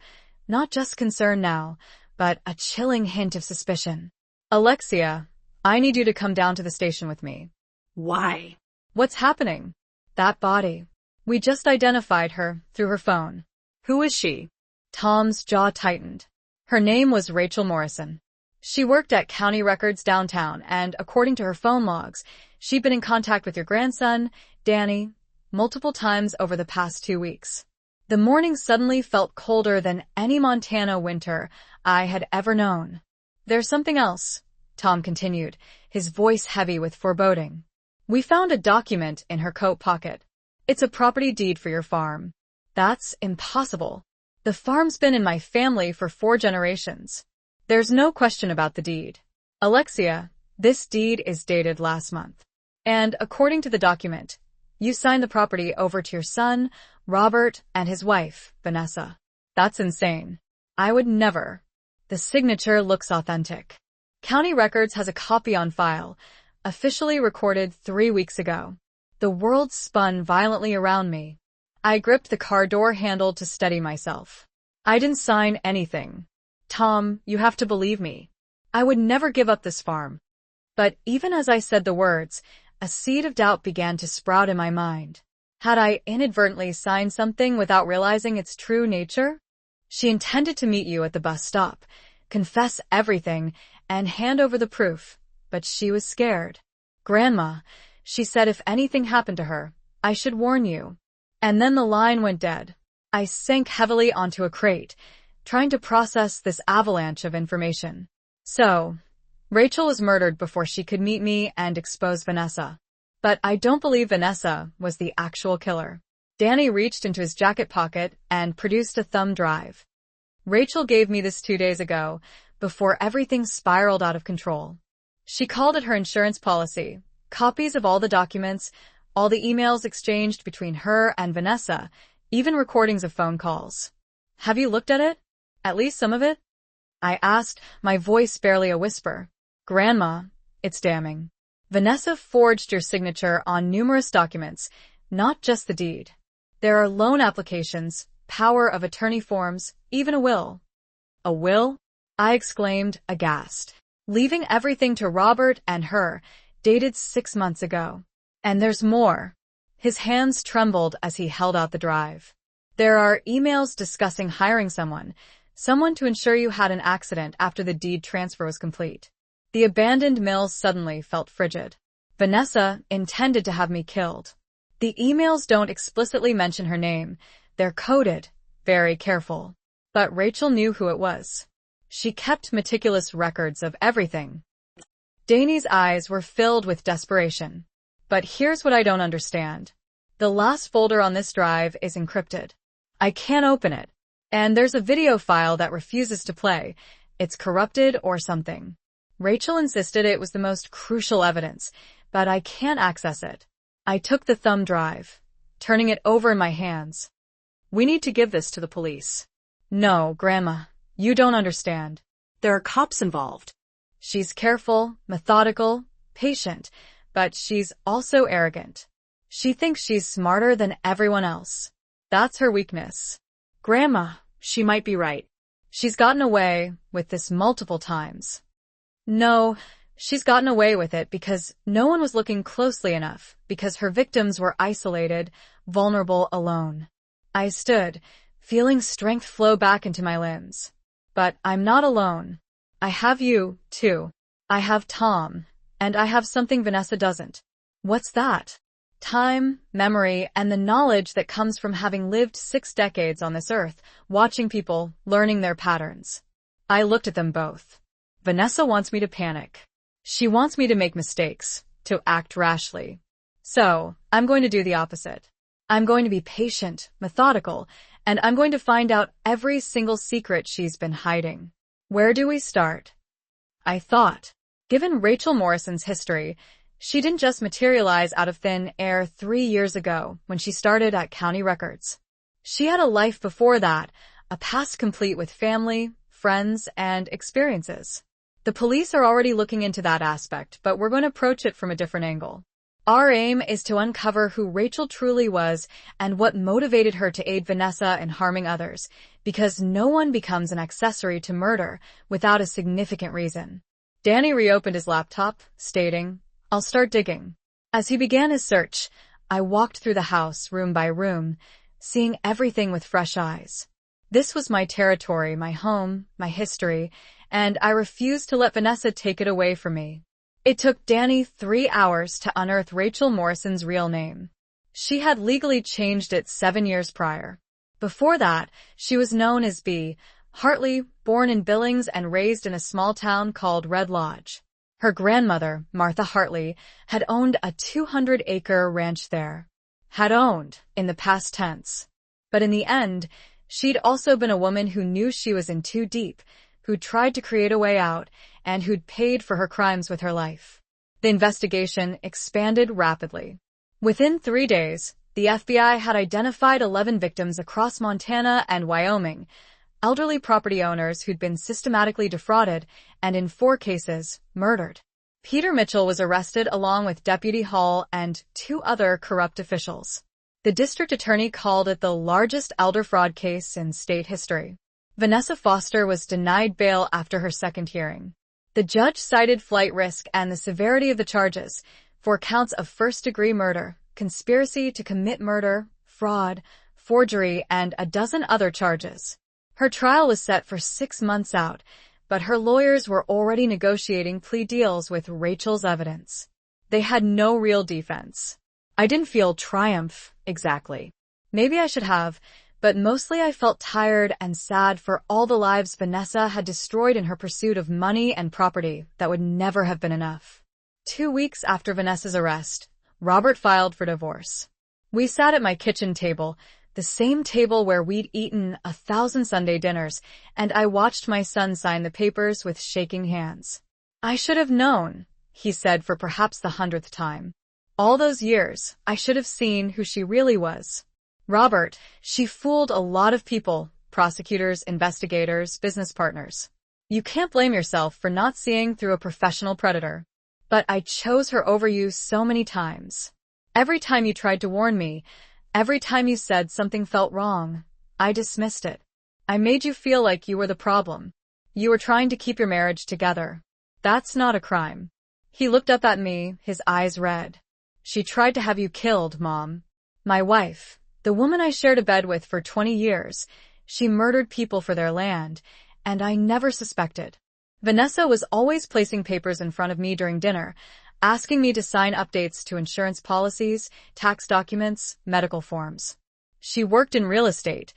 Not just concern now, but a chilling hint of suspicion. Alexia, I need you to come down to the station with me.
Why?
What's happening? That body. We just identified her through her phone.
Who is she?
Tom's jaw tightened. Her name was Rachel Morrison. She worked at County Records downtown, and according to her phone logs, she'd been in contact with your grandson, Danny, multiple times over the past 2 weeks. The morning suddenly felt colder than any Montana winter I had ever known. There's something else, Tom continued, his voice heavy with foreboding. We found a document in her coat pocket. It's a property deed for your farm. That's impossible. The farm's been in my family for 4 generations. There's no question about the deed. Alexia, this deed is dated last month. And according to the document, you signed the property over to your son, Robert, and his wife, Vanessa. That's insane. I would never. The signature looks authentic. County Records has a copy on file, officially recorded 3 weeks ago. The world spun violently around me. I gripped the car door handle to steady myself. I didn't sign anything. Tom, you have to believe me. I would never give up this farm. But even as I said the words, a seed of doubt began to sprout in my mind. Had I inadvertently signed something without realizing its true nature? She intended to meet you at the bus stop, confess everything, and hand over the proof, but she was scared. Grandma, she said if anything happened to her, I should warn you. And then the line went dead. I sank heavily onto a crate, trying to process this avalanche of information. So, Rachel was murdered before she could meet me and expose Vanessa. But I don't believe Vanessa was the actual killer. Danny reached into his jacket pocket and produced a thumb drive. Rachel gave me this 2 days ago, before everything spiraled out of control. She called it her insurance policy, copies of all the documents, all the emails exchanged between her and Vanessa, even recordings of phone calls. Have you looked at it? At least some of it? I asked, my voice barely a whisper. Grandma, it's damning. Vanessa forged your signature on numerous documents, not just the deed. There are loan applications, power of attorney forms, even a will. A will? I exclaimed, aghast. Leaving everything to Robert and her, dated 6 months ago. And there's more. His hands trembled as he held out the drive. There are emails discussing hiring someone to ensure you had an accident after the deed transfer was complete. The abandoned mill suddenly felt frigid. Vanessa intended to have me killed. The emails don't explicitly mention her name. They're coded, very careful. But Rachel knew who it was. She kept meticulous records of everything. Danny's eyes were filled with desperation. But here's what I don't understand. The last folder on this drive is encrypted. I can't open it. And there's a video file that refuses to play. It's corrupted or something. Rachel insisted it was the most crucial evidence, but I can't access it. I took the thumb drive, turning it over in my hands. We need to give this to the police. No, Grandma, you don't understand.
There are cops involved.
She's careful, methodical, patient, but she's also arrogant. She thinks she's smarter than everyone else. That's her weakness.
Grandma, she might be right.
She's gotten away with this multiple times. No, she's gotten away with it because no one was looking closely enough, because her victims were isolated, vulnerable, alone. I stood, feeling strength flow back into my limbs. But I'm not alone. I have you, too. I have Tom, and I have something Vanessa doesn't. What's that? Time, memory, and the knowledge that comes from having lived 6 decades on this earth, watching people, learning their patterns. I looked at them both. Vanessa wants me to panic. She wants me to make mistakes, to act rashly. So, I'm going to do the opposite. I'm going to be patient, methodical, and I'm going to find out every single secret she's been hiding. Where do we start? I thought. Given Rachel Morrison's history, she didn't just materialize out of thin air 3 years ago when she started at County Records. She had a life before that, a past complete with family, friends, and experiences. The police are already looking into that aspect, but we're going to approach it from a different angle. Our aim is to uncover who Rachel truly was and what motivated her to aid Vanessa in harming others, because no one becomes an accessory to murder without a significant reason. Danny reopened his laptop, stating, I'll start digging. As he began his search, I walked through the house room by room, seeing everything with fresh eyes. This was my territory, my home, my history, and I refused to let Vanessa take it away from me. It took Danny 3 hours to unearth Rachel Morrison's real name. She had legally changed it 7 years prior. Before that, she was known as B. Hartley, born in Billings and raised in a small town called Red Lodge. Her grandmother, Martha Hartley, had owned a 200-acre ranch there. Had owned, in the past tense. But in the end, she'd also been a woman who knew she was in too deep, who tried to create a way out, and who'd paid for her crimes with her life. The investigation expanded rapidly. Within 3 days, the FBI had identified 11 victims across Montana and Wyoming, elderly property owners who'd been systematically defrauded and, in 4 cases, murdered. Peter Mitchell was arrested along with Deputy Hall and 2 other corrupt officials. The district attorney called it the largest elder fraud case in state history. Vanessa Foster was denied bail after her second hearing. The judge cited flight risk and the severity of the charges, 4 counts of first-degree murder, conspiracy to commit murder, fraud, forgery, and a dozen other charges. Her trial was set for 6 months out, but her lawyers were already negotiating plea deals with Rachel's evidence. They had no real defense. I didn't feel triumph, exactly. Maybe I should have, but mostly I felt tired and sad for all the lives Vanessa had destroyed in her pursuit of money and property that would never have been enough. 2 weeks after Vanessa's arrest, Robert filed for divorce. We sat at my kitchen table, the same table where we'd eaten 1,000 Sunday dinners, and I watched my son sign the papers with shaking hands. I should have known, he said for perhaps the 100th time. All those years, I should have seen who she really was. Robert, she fooled a lot of people, prosecutors, investigators, business partners. You can't blame yourself for not seeing through a professional predator. But I chose her over you so many times. Every time you tried to warn me, every time you said something felt wrong, I dismissed it. I made you feel like you were the problem. You were trying to keep your marriage together. That's not a crime. He looked up at me, his eyes red. She tried to have you killed, Mom. My wife, the woman I shared a bed with for 20 years, she murdered people for their land, and I never suspected. Vanessa was always placing papers in front of me during dinner, asking me to sign updates to insurance policies, tax documents, medical forms. She worked in real estate.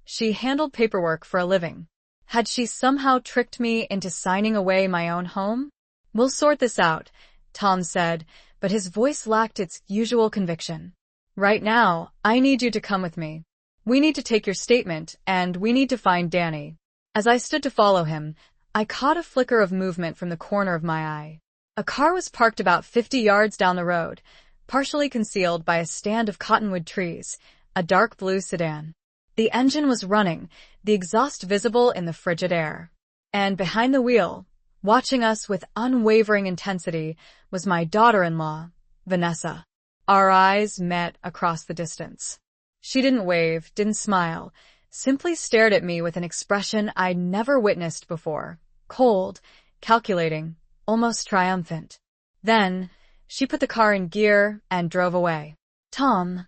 She handled paperwork for a living. Had she somehow tricked me into signing away my own home? We'll sort this out, Tom said, but his voice lacked its usual conviction. Right now, I need you to come with me. We need to take your statement, and we need to find Danny. As I stood to follow him, I caught a flicker of movement from the corner of my eye. A car was parked about 50 yards down the road, partially concealed by a stand of cottonwood trees, a dark blue sedan. The engine was running, the exhaust visible in the frigid air. And behind the wheel, watching us with unwavering intensity, was my daughter-in-law, Vanessa. Our eyes met across the distance. She didn't wave, didn't smile, simply stared at me with an expression I'd never witnessed before. Cold, calculating, almost triumphant. Then, she put the car in gear and drove away. Tom,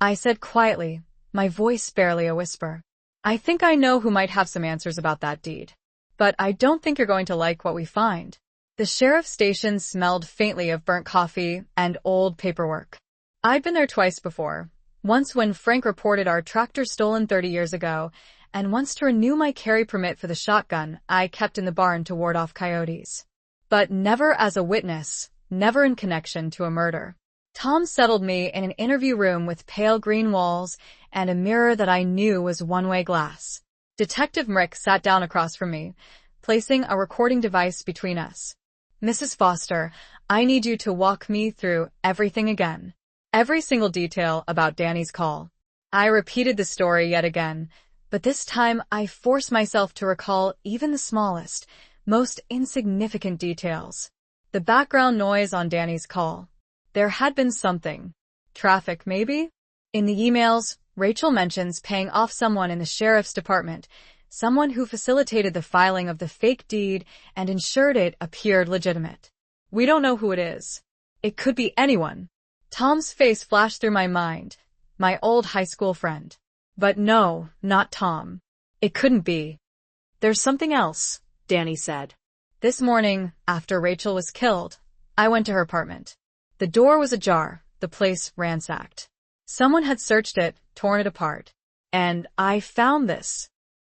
I said quietly, my voice barely a whisper. I think I know who might have some answers about that deed. But I don't think you're going to like what we find. The sheriff's station smelled faintly of burnt coffee and old paperwork. I'd been there twice before. Once when Frank reported our tractor stolen 30 years ago, and once to renew my carry permit for the shotgun I kept in the barn to ward off coyotes. But never as a witness, never in connection to a murder. Tom settled me in an interview room with pale green walls and a mirror that I knew was one-way glass. Detective Mrick sat down across from me, placing a recording device between us. Mrs. Foster, I need you to walk me through everything again. Every single detail about Danny's call. I repeated the story yet again, but this time I forced myself to recall even the smallest, most insignificant details. The background noise on Danny's call. There had been something. Traffic, maybe? In the emails, Rachel mentions paying off someone in the sheriff's department, someone who facilitated the filing of the fake deed and ensured it appeared legitimate. We don't know who it is. It could be anyone. Tom's face flashed through my mind. My old high school friend. But no, not Tom. It couldn't be.
There's something else, Danny said.
This morning, after Rachel was killed, I went to her apartment. The door was ajar, the place ransacked. Someone had searched it, torn it apart. And I found this.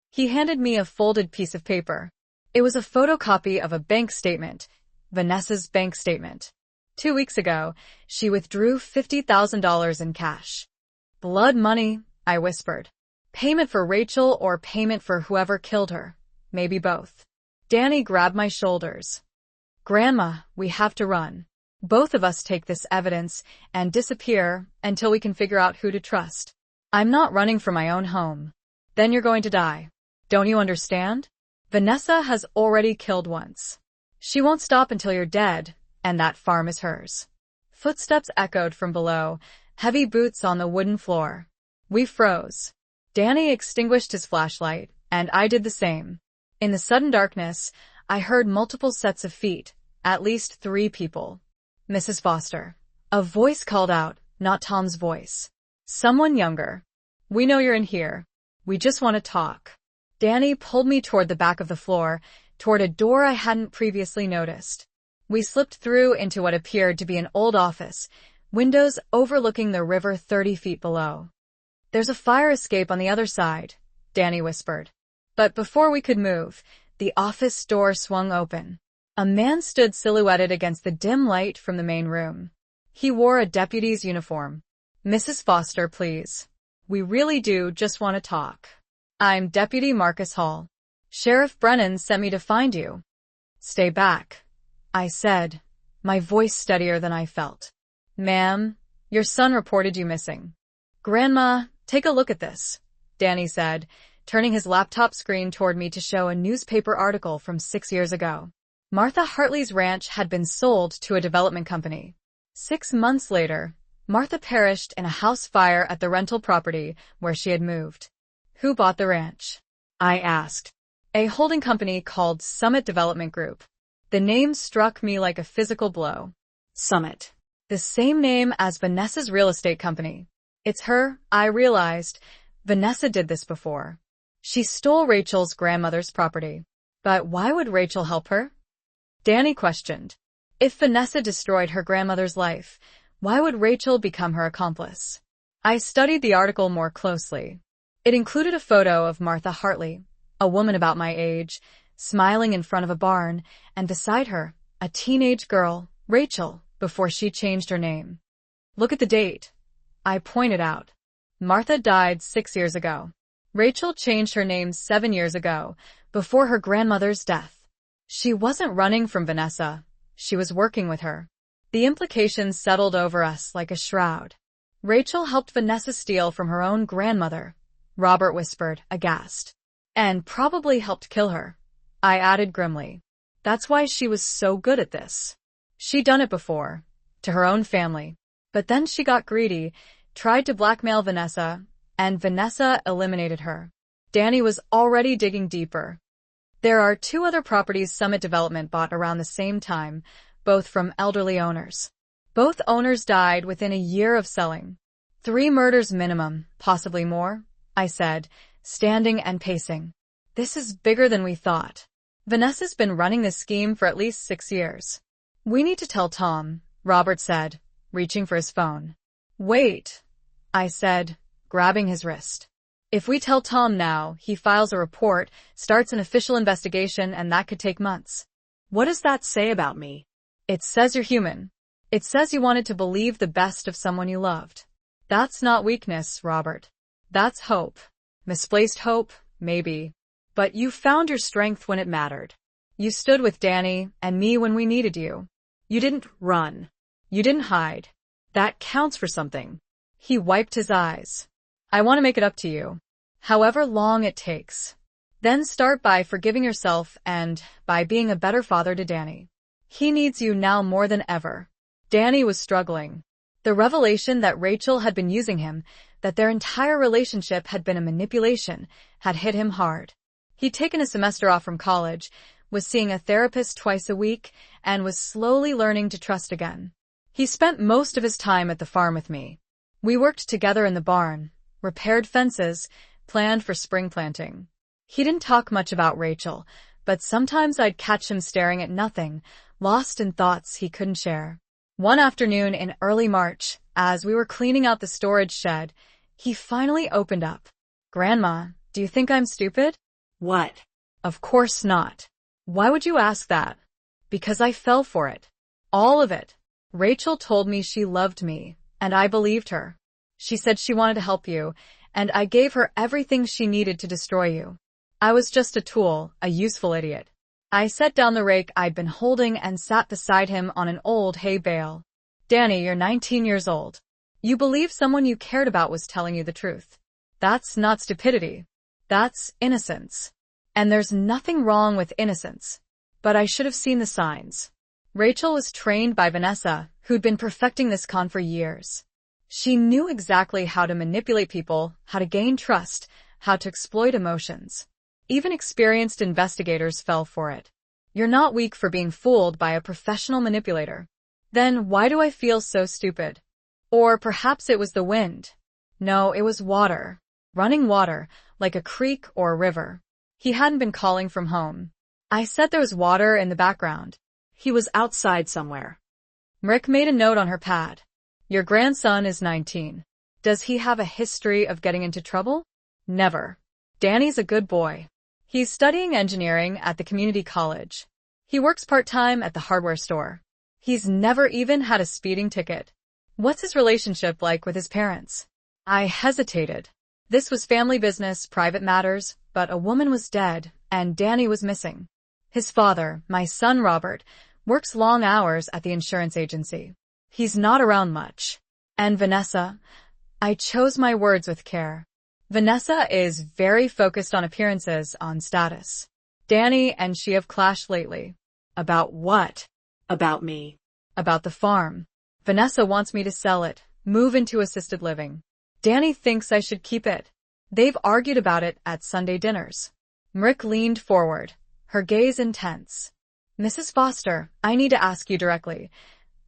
He handed me a folded piece of paper. It was a photocopy of a bank statement, Vanessa's bank statement. 2 weeks ago, she withdrew $50,000 in cash. Blood money, I whispered. Payment for Rachel or payment for whoever killed her. Maybe both. Danny grabbed my shoulders. Grandma, we have to run. Both of us take this evidence and disappear until we can figure out who to trust. I'm not running for my own home. Then you're going to die. Don't you understand? Vanessa has already killed once. She won't stop until you're dead, and that farm is hers. Footsteps echoed from below, heavy boots on the wooden floor. We froze. Danny extinguished his flashlight, and I did the same. In the sudden darkness, I heard multiple sets of feet, at least 3 people. Mrs. Foster. A voice called out, not Tom's voice. Someone younger. We know you're in here. We just want to talk. Danny pulled me toward the back of the floor, toward a door I hadn't previously noticed. We slipped through into what appeared to be an old office, windows overlooking the river 30 feet below. There's a fire escape on the other side, Danny whispered. But before we could move, the office door swung open. A man stood silhouetted against the dim light from the main room. He wore a deputy's uniform. Mrs. Foster, please. We really do just want to talk. I'm Deputy Marcus Hall. Sheriff Brennan sent me to find you. Stay back, I said, my voice steadier than I felt. Ma'am, your son reported you missing. Grandma, take a look at this, Danny said, turning his laptop screen toward me to show a newspaper article from 6 years ago. Martha Hartley's ranch had been sold to a development company. 6 months later, Martha perished in a house fire at the rental property where she had moved. Who bought the ranch? I asked. A holding company called Summit Development Group. The name struck me like a physical blow. Summit. The same name as Vanessa's real estate company. It's her, I realized. Vanessa did this before. She stole Rachel's grandmother's property. But why would Rachel help her? Danny questioned. If Vanessa destroyed her grandmother's life, why would Rachel become her accomplice? I studied the article more closely. It included a photo of Martha Hartley, a woman about my age, smiling in front of a barn, and beside her, a teenage girl, Rachel, before she changed her name. Look at the date. I pointed out. Martha died 6 years ago. Rachel changed her name 7 years ago, before her grandmother's death. She wasn't running from Vanessa. She was working with her. The implications settled over us like a shroud. Rachel helped Vanessa steal from her own grandmother, Robert whispered, aghast. And probably helped kill her, I added grimly. That's why she was so good at this. She'd done it before, to her own family. But then she got greedy, tried to blackmail Vanessa, and Vanessa eliminated her. Danny was already digging deeper. There are 2 other properties Summit Development bought around the same time, both from elderly owners. Both owners died within a year of selling. 3 murders minimum, possibly more, I said, standing and pacing. This is bigger than we thought. Vanessa's been running this scheme for at least 6 years. We need to tell Tom, Robert said, reaching for his phone. Wait, I said, grabbing his wrist. If we tell Tom now, he files a report, starts an official investigation, and that could take months.
What does that say about me?
It says you're human. It says you wanted to believe the best of someone you loved. That's not weakness, Robert. That's hope. Misplaced hope, maybe. But you found your strength when it mattered. You stood with Danny and me when we needed you. You didn't run. You didn't hide. That counts for something. He wiped his eyes. I want to make it up to you. However long it takes. Then start by forgiving yourself and by being a better father to Danny. He needs you now more than ever. Danny was struggling. The revelation that Rachel had been using him, that their entire relationship had been a manipulation, had hit him hard. He'd taken a semester off from college, was seeing a therapist twice a week, and was slowly learning to trust again. He spent most of his time at the farm with me. We worked together in the barn, repaired fences, planned for spring planting. He didn't talk much about Rachel, but sometimes I'd catch him staring at nothing, lost in thoughts he couldn't share. One afternoon in early March, as we were cleaning out the storage shed, he finally opened up. "Grandma, do you think I'm stupid?"
What?
"Of course not." "Why would you ask that?" "Because I fell for it. All of it. Rachel told me she loved me, and I believed her. She said she wanted to help you, and I gave her everything she needed to destroy you. I was just a tool, a useful idiot." I set down the rake I'd been holding and sat beside him on an old hay bale. "Danny, you're 19 years old. You believe someone you cared about was telling you the truth. That's not stupidity. That's innocence. And there's nothing wrong with innocence. But I should have seen the signs." Rachel was trained by Vanessa, who'd been perfecting this con for years. She knew exactly how to manipulate people, how to gain trust, how to exploit emotions. Even experienced investigators fell for it. You're not weak for being fooled by a professional manipulator. Then why do I feel so stupid? Or perhaps it was the wind. No, it was water. Running water, like a creek or a river. He hadn't been calling from home. I said there was water in the background.
He was outside somewhere.
Rick made a note on her pad. "Your grandson is 19. Does he have a history of getting into trouble?" "Never. Danny's a good boy. He's studying engineering at the community college. He works part-time at the hardware store. He's never even had a speeding ticket." "What's his relationship like with his parents?" I hesitated. This was family business, private matters, but a woman was dead, and Danny was missing. His father, my son Robert, works long hours at the insurance agency. He's not around much. And Vanessa? I chose my words with care. Vanessa is very focused on appearances, on status. Danny and she have clashed lately.
About what? About me.
About the farm. Vanessa wants me to sell it, move into assisted living. Danny thinks I should keep it. They've argued about it at Sunday dinners. Rick leaned forward, her gaze intense. "Mrs. Foster, I need to ask you directly.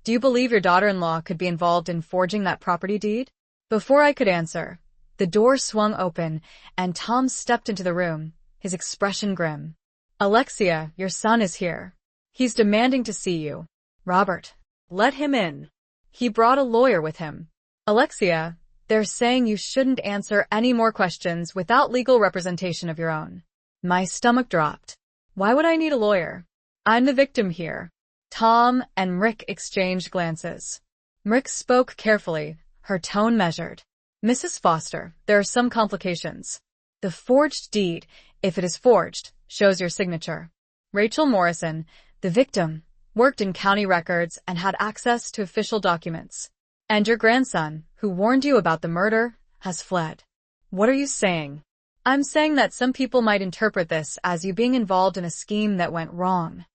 Do you believe your daughter-in-law could be involved in forging that property deed?" Before I could answer, the door swung open, and Tom stepped into the room, his expression grim. "Alexia, your son is here. He's demanding to see you." "Robert,
let him in."
He brought a lawyer with him. "Alexia, they're saying you shouldn't answer any more questions without legal representation of your own." My stomach dropped. Why would I need a lawyer? I'm the victim here. Tom and Rick exchanged glances. Rick spoke carefully, her tone measured. "Mrs. Foster, there are some complications. The forged deed, if it is forged, shows your signature. Rachel Morrison, the victim, worked in county records and had access to official documents. And your grandson, who warned you about the murder, has fled." "What are you saying?" "I'm saying that some people might interpret this as you being involved in a scheme that went wrong.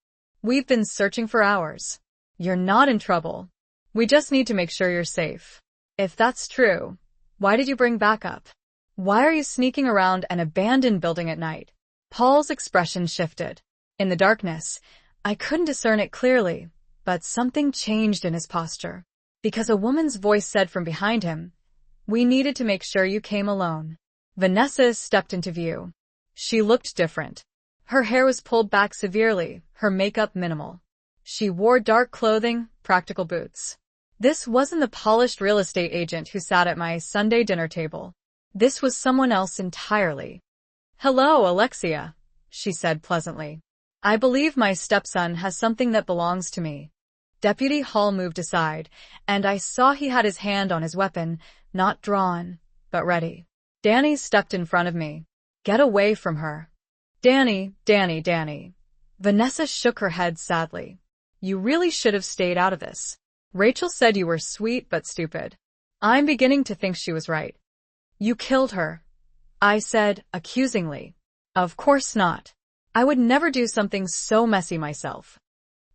We've been searching for hours. You're not in trouble. We just need to make sure you're safe. If that's true, why did you bring backup? Why are you sneaking around an abandoned building at night?" Paul's expression shifted. In the darkness, I couldn't discern it clearly, but something changed in his posture. Because a woman's voice said from behind him, "We needed to make sure you came alone." Vanessa stepped into view. She looked different. Her hair was pulled back severely, her makeup minimal. She wore dark clothing, practical boots. This wasn't the polished real estate agent who sat at my Sunday dinner table. This was someone else entirely. "Hello, Alexia," she said pleasantly. "I believe my stepson has something that belongs to me." Deputy Hall moved aside, and I saw he had his hand on his weapon, not drawn, but ready. Danny stepped in front of me. "Get away from her." "Danny, Danny, Danny." Vanessa shook her head sadly. "You really should have stayed out of this. Rachel said you were sweet but stupid." I'm beginning to think she was right. "You killed her," I said accusingly. "Of course not. I would never do something so messy myself."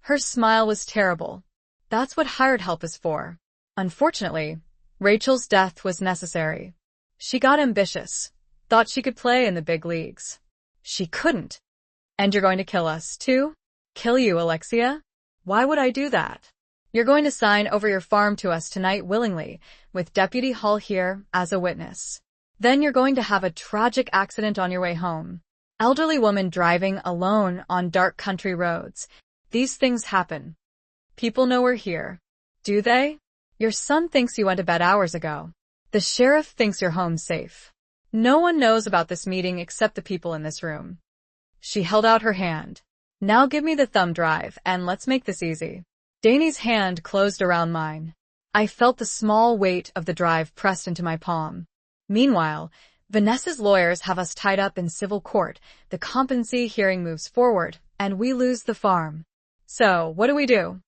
Her smile was terrible. "That's what hired help is for." Unfortunately, Rachel's death was necessary. She got ambitious, thought she could play in the big leagues. She couldn't. "And you're going to kill us, too?" "Kill you, Alexia? Why would I do that?" You're going to sign over your farm to us tonight willingly, with Deputy Hall here as a witness. Then you're going to have a tragic accident on your way home. Elderly woman driving alone on dark country roads. These things happen. People know we're here. Do they? Your son thinks you went to bed hours ago. The sheriff thinks you're home safe. No one knows about this meeting except the people in this room. She held out her hand. Now give me the thumb drive, and let's make this easy. Danny's hand closed around mine. I felt the small weight of the drive pressed into my palm. Meanwhile, Vanessa's lawyers have us tied up in civil court. The competency hearing moves forward, and we lose the farm. So, what do?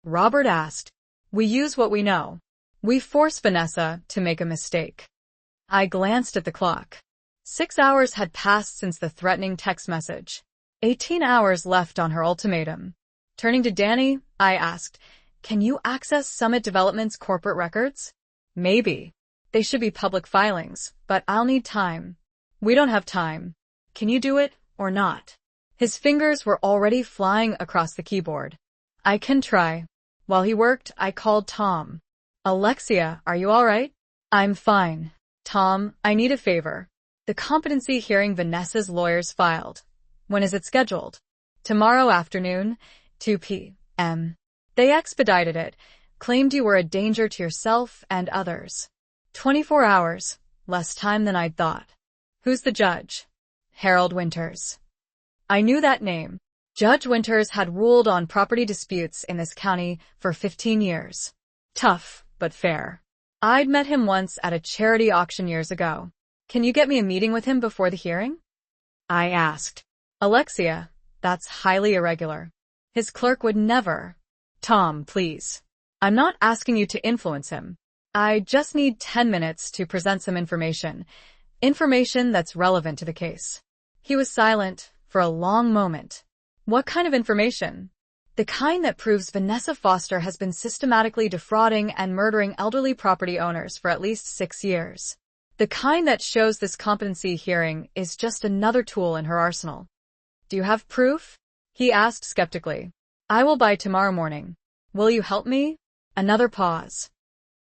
Robert asked. We use what we know. We force Vanessa to make a mistake. I glanced at the clock. 6 hours had passed since the threatening text message. 18 hours left on her ultimatum. Turning to Danny, I asked, can you access Summit Development's corporate records? Maybe. They should be public filings, but I'll need time. We don't have time. Can you do it or not? His fingers were already flying across the keyboard. I can try. While he worked, I called Tom. Alexia, are you all right? I'm fine. Tom, I need a favor. The competency hearing Vanessa's lawyers filed. When is it scheduled? Tomorrow afternoon, 2 p.m. They expedited it, claimed you were a danger to yourself and others. 24 hours, less time than I'd thought. Who's the judge? Harold Winters. I knew that name. Judge Winters had ruled on property disputes in this county for 15 years. Tough, but fair. I'd met him once at a charity auction years ago. Can you get me a meeting with him before the hearing? I asked. Alexia, that's highly irregular. His clerk would never. Tom, please. I'm not asking you to influence him. I just need 10 minutes to present some information. Information that's relevant to the case. He was silent for a long moment. What kind of information? The kind that proves Vanessa Foster has been systematically defrauding and murdering elderly property owners for at least 6 years. The kind that shows this competency hearing is just another tool in her arsenal. Do you have proof? He asked skeptically. I will by tomorrow morning. Will you help me? Another pause.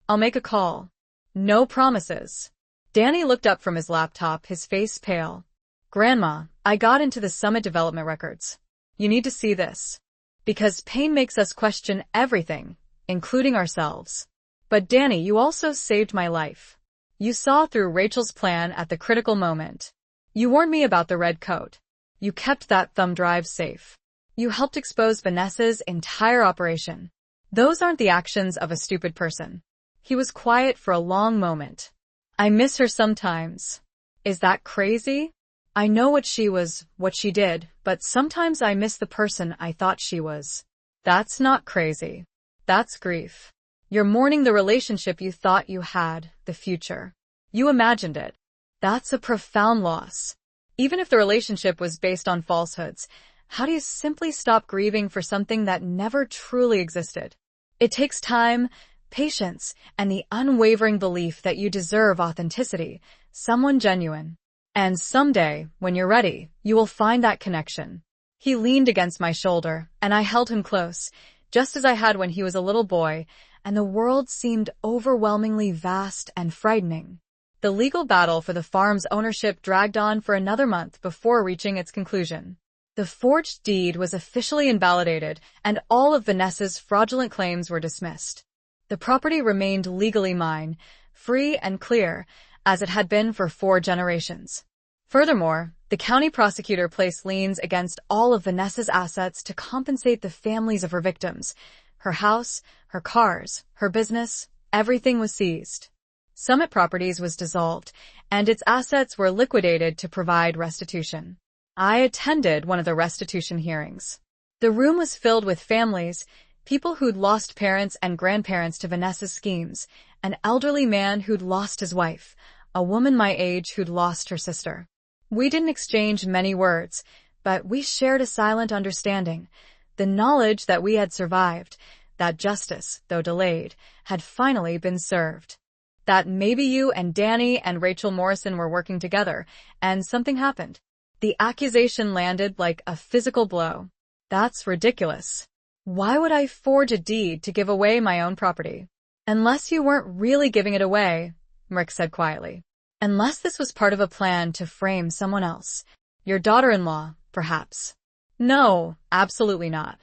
I'll make a call. No promises. Danny looked up from his laptop, his face pale. Grandma, I got into the Summit Development records. You need to see this. Because pain makes us question everything, including ourselves. But Danny, you also saved my life. You saw through Rachel's plan at the critical moment. You warned me about the red coat. You kept that thumb drive safe. You helped expose Vanessa's entire operation. Those aren't the actions of a stupid person. He was quiet for a long moment. I miss her sometimes. Is that crazy? I know what she did, but sometimes I miss the person I thought she was. That's not crazy. That's grief. You're mourning the relationship you thought you had, the future. You imagined it. That's a profound loss. Even if the relationship was based on falsehoods, how do you simply stop grieving for something that never truly existed? It takes time, patience, and the unwavering belief that you deserve authenticity, someone genuine. And someday, when you're ready, you will find that connection. He leaned against my shoulder, and I held him close, just as I had when he was a little boy, and the world seemed overwhelmingly vast and frightening. The legal battle for the farm's ownership dragged on for another month before reaching its conclusion. The forged deed was officially invalidated, and all of Vanessa's fraudulent claims were dismissed. The property remained legally mine, free and clear, as it had been for 4 generations. Furthermore, the county prosecutor placed liens against all of Vanessa's assets to compensate the families of her victims. Her house, her cars, her business, everything was seized. Summit Properties was dissolved, and its assets were liquidated to provide restitution. I attended one of the restitution hearings. The room was filled with families, people who'd lost parents and grandparents to Vanessa's schemes, an elderly man who'd lost his wife, a woman my age who'd lost her sister. We didn't exchange many words, but we shared a silent understanding, the knowledge that we had survived, that justice, though delayed, had finally been served. That maybe you and Danny and Rachel Morrison were working together, and something happened. The accusation landed like a physical blow. That's ridiculous. Why would I forge a deed to give away my own property? Unless you weren't really giving it away, Rick said quietly. Unless this was part of a plan to frame someone else. Your daughter-in-law, perhaps. No, absolutely not.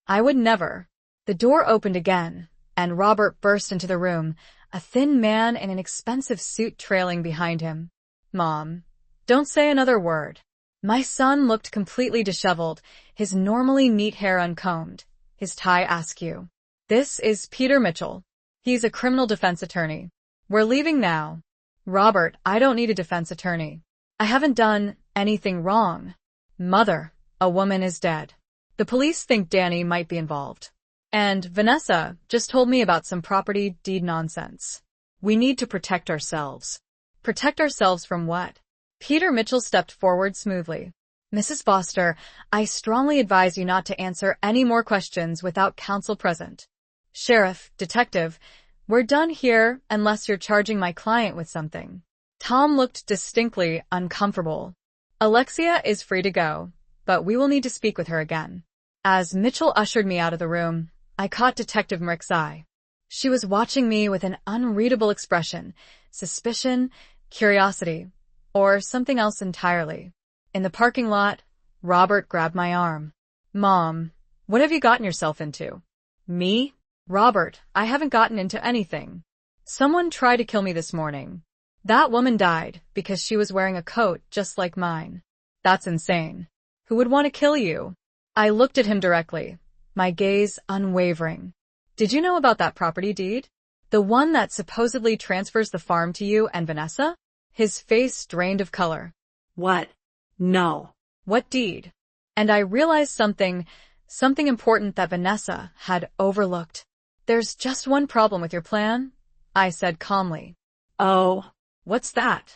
I would never. The door opened again, and Robert burst into the room, a thin man in an expensive suit trailing behind him. Mom, don't say another word. My son looked completely disheveled, his normally neat hair uncombed, his tie askew. This is Peter Mitchell. He's a criminal defense attorney. We're leaving now. Robert, I don't need a defense attorney. I haven't done anything wrong. Mother, a woman is dead. The police think Danny might be involved. And Vanessa just told me about some property deed nonsense. We need to protect ourselves. Protect ourselves from what? Peter Mitchell stepped forward smoothly. Mrs. Foster, I strongly advise you not to answer any more questions without counsel present. Sheriff, detective, we're done here unless you're charging my client with something. Tom looked distinctly uncomfortable. Alexia is free to go, but we will need to speak with her again. As Mitchell ushered me out of the room, I caught Detective Rick's eye. She was watching me with an unreadable expression, suspicion, curiosity, or something else entirely. In the parking lot, Robert grabbed my arm. Mom, what have you gotten yourself into? Me? Robert, I haven't gotten into anything. Someone tried to kill me this morning. That woman died because she was wearing a coat just like mine. That's insane. Who would want to kill you? I looked at him directly, my gaze unwavering. Did you know about that property deed? The one that supposedly transfers the farm to you and Vanessa? His face drained of color.
What? No.
What deed? And I realized something important that Vanessa had overlooked. There's just one problem with your plan, I said calmly.
Oh,
what's that?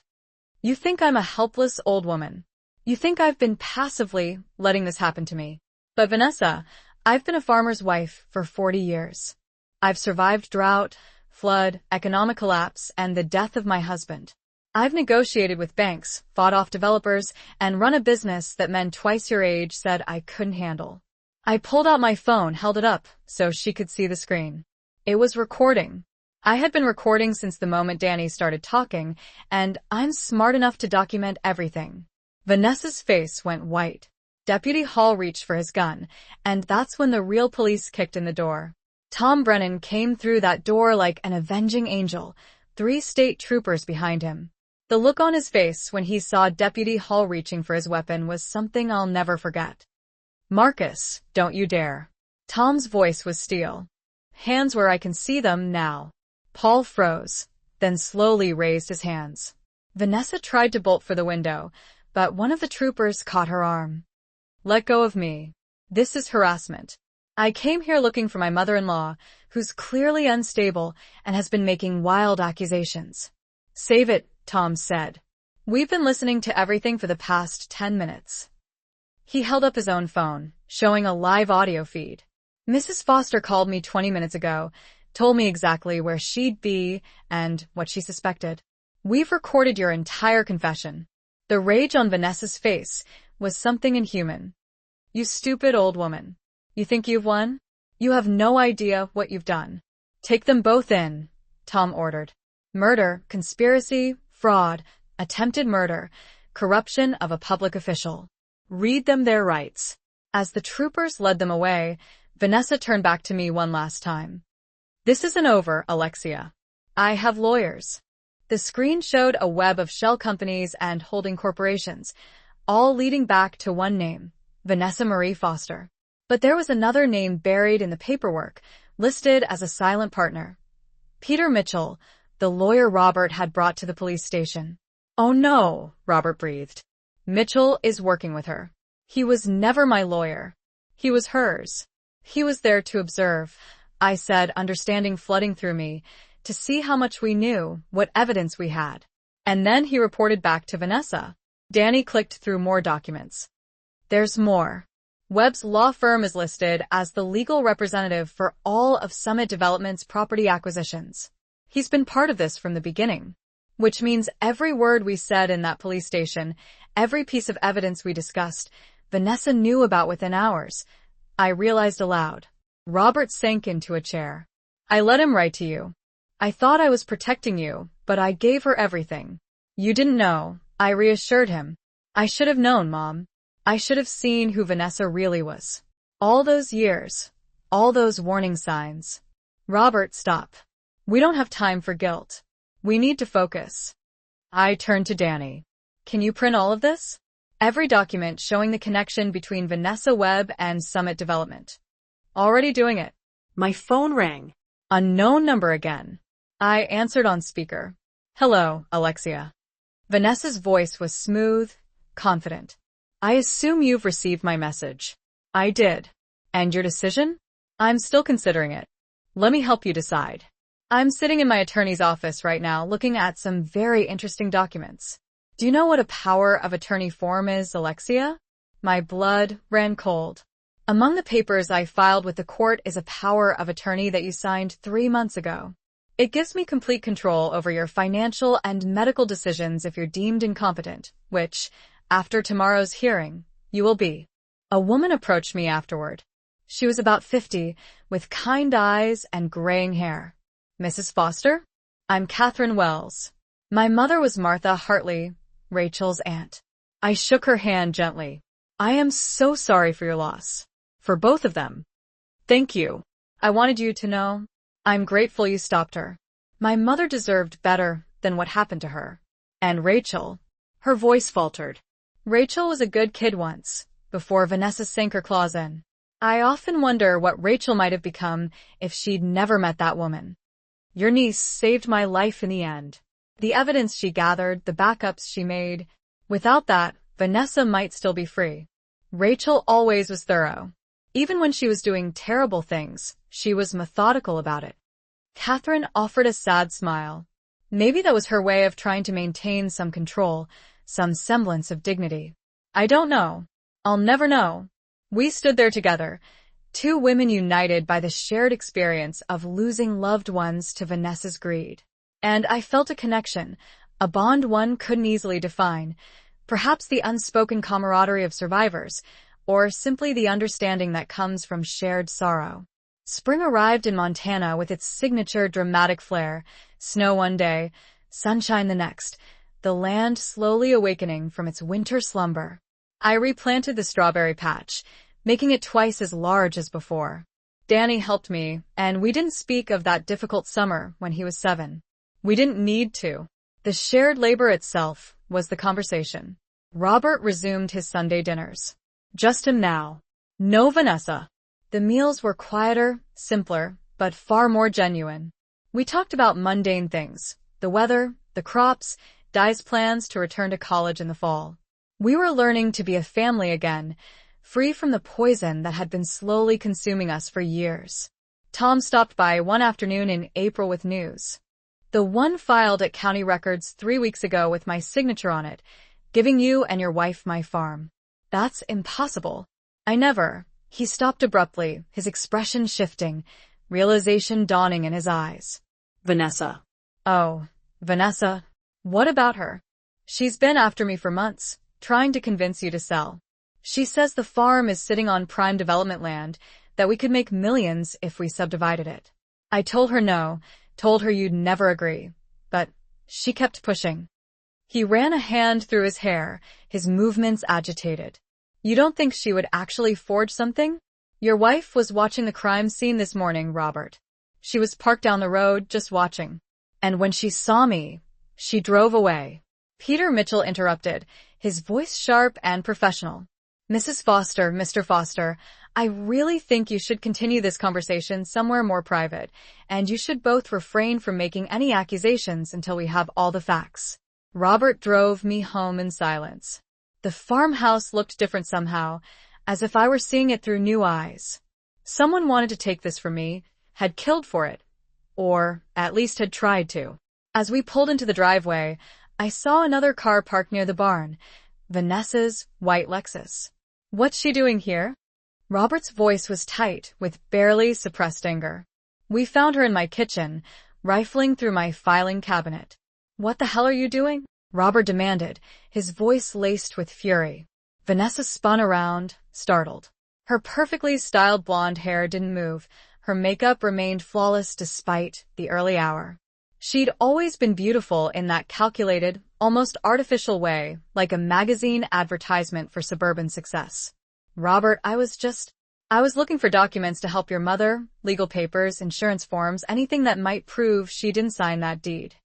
You think I'm a helpless old woman. You think I've been passively letting this happen to me. But Vanessa, I've been a farmer's wife for 40 years. I've survived drought, flood, economic collapse, and the death of my husband. I've negotiated with banks, fought off developers, and run a business that men twice your age said I couldn't handle. I pulled out my phone, held it up, so she could see the screen. It was recording. I had been recording since the moment Danny started talking, and I'm smart enough to document everything. Vanessa's face went white. Deputy Hall reached for his gun, and that's when the real police kicked in the door. Tom Brennan came through that door like an avenging angel, 3 state troopers behind him. The look on his face when he saw Deputy Hall reaching for his weapon was something I'll never forget. Marcus, don't you dare. Tom's voice was steel. Hands where I can see them now. Paul froze, then slowly raised his hands. Vanessa tried to bolt for the window, but one of the troopers caught her arm. Let go of me. This is harassment. I came here looking for my mother-in-law, who's clearly unstable and has been making wild accusations. Save it, Tom said. We've been listening to everything for the past 10 minutes. He held up his own phone, showing a live audio feed. Mrs. Foster called me 20 minutes ago, told me exactly where she'd be and what she suspected. We've recorded your entire confession. The rage on Vanessa's face was something inhuman. You stupid old woman. You think you've won? You have no idea what you've done. Take them both in, Tom ordered. Murder, conspiracy, fraud, attempted murder, corruption of a public official. Read them their rights. As the troopers led them away, Vanessa turned back to me one last time. This isn't over, Alexia. I have lawyers. The screen showed a web of shell companies and holding corporations, all leading back to one name, Vanessa Marie Foster. But there was another name buried in the paperwork, listed as a silent partner. Peter Mitchell, the lawyer Robert had brought to the police station. Oh no, Robert breathed. Mitchell is working with her. He was never my lawyer. He was hers. He was there to observe, I said, understanding flooding through me, to see how much we knew, what evidence we had. And then he reported back to Vanessa. Danny clicked through more documents. There's more. Webb's law firm is listed as the legal representative for all of Summit Development's property acquisitions. He's been part of this from the beginning, which means every word we said in that police station, every piece of evidence we discussed, Vanessa knew about within hours. I realized aloud. Robert sank into a chair. I let him write to you. I thought I was protecting you, but I gave her everything. You didn't know, I reassured him. I should have known, Mom. I should have seen who Vanessa really was. All those years. All those warning signs. Robert, stop. We don't have time for guilt. We need to focus. I turned to Danny. Can you print all of this? Every document showing the connection between Vanessa Webb and Summit Development. Already doing it.
My phone rang.
Unknown number again. I answered on speaker. Hello, Alexia. Vanessa's voice was smooth, confident. I assume you've received my message. I did. And your decision? I'm still considering it. Let me help you decide. I'm sitting in my attorney's office right now looking at some very interesting documents. Do you know what a power of attorney form is, Alexia? My blood ran cold. Among the papers I filed with the court is a power of attorney that you signed 3 months ago. It gives me complete control over your financial and medical decisions if you're deemed incompetent, which, after tomorrow's hearing, you will be. A woman approached me afterward. She was about 50, with kind eyes and graying hair. Mrs. Foster? I'm Catherine Wells. My mother was Martha Hartley, Rachel's aunt. I shook her hand gently. I am so sorry for your loss. For both of them. Thank you. I wanted you to know. I'm grateful you stopped her. My mother deserved better than what happened to her. And Rachel. Her voice faltered. Rachel was a good kid once, before Vanessa sank her claws in. I often wonder what Rachel might have become if she'd never met that woman. Your niece saved my life in the end. The evidence she gathered, the backups she made. Without that, Vanessa might still be free. Rachel always was thorough. Even when she was doing terrible things, she was methodical about it. Catherine offered a sad smile. Maybe that was her way of trying to maintain some control, some semblance of dignity. I don't know. I'll never know. We stood there together, 2 women united by the shared experience of losing loved ones to Vanessa's greed. And I felt a connection, a bond one couldn't easily define, perhaps the unspoken camaraderie of survivors, or simply the understanding that comes from shared sorrow. Spring arrived in Montana with its signature dramatic flair, snow one day, sunshine the next, the land slowly awakening from its winter slumber. I replanted the strawberry patch, making it twice as large as before. Danny helped me, and we didn't speak of that difficult summer when he was 7. We didn't need to. The shared labor itself was the conversation. Robert resumed his Sunday dinners. Just him now. No Vanessa. The meals were quieter, simpler, but far more genuine. We talked about mundane things, the weather, the crops, Di's plans to return to college in the fall. We were learning to be a family again, free from the poison that had been slowly consuming us for years. Tom stopped by one afternoon in April with news. The one filed at county records 3 weeks ago with my signature on it, giving you and your wife my farm. That's impossible. I never. He stopped abruptly, his expression shifting, realization dawning in his eyes.
Vanessa.
Oh, Vanessa. What about her? She's been after me for months, trying to convince you to sell. She says the farm is sitting on prime development land, that we could make millions if we subdivided it. I told her no, told her you'd never agree, but she kept pushing. He ran a hand through his hair, his movements agitated. You don't think she would actually forge something? Your wife was watching the crime scene this morning, Robert. She was parked down the road, just watching. And when she saw me, she drove away. Peter Mitchell interrupted, his voice sharp and professional. Mrs. Foster, Mr. Foster, I really think you should continue this conversation somewhere more private, and you should both refrain from making any accusations until we have all the facts. Robert drove me home in silence. The farmhouse looked different somehow, as if I were seeing it through new eyes. Someone wanted to take this from me, had killed for it, or at least had tried to. As we pulled into the driveway, I saw another car parked near the barn, Vanessa's white Lexus. What's she doing here? Robert's voice was tight, with barely suppressed anger. We found her in my kitchen, rifling through my filing cabinet. What the hell are you doing? Robert demanded, his voice laced with fury. Vanessa spun around, startled. Her perfectly styled blonde hair didn't move. Her makeup remained flawless despite the early hour. She'd always been beautiful in that calculated, almost artificial way, like a magazine advertisement for suburban success. Robert, I was looking for documents to help your mother, legal papers, insurance forms, anything that might prove she didn't sign that deed.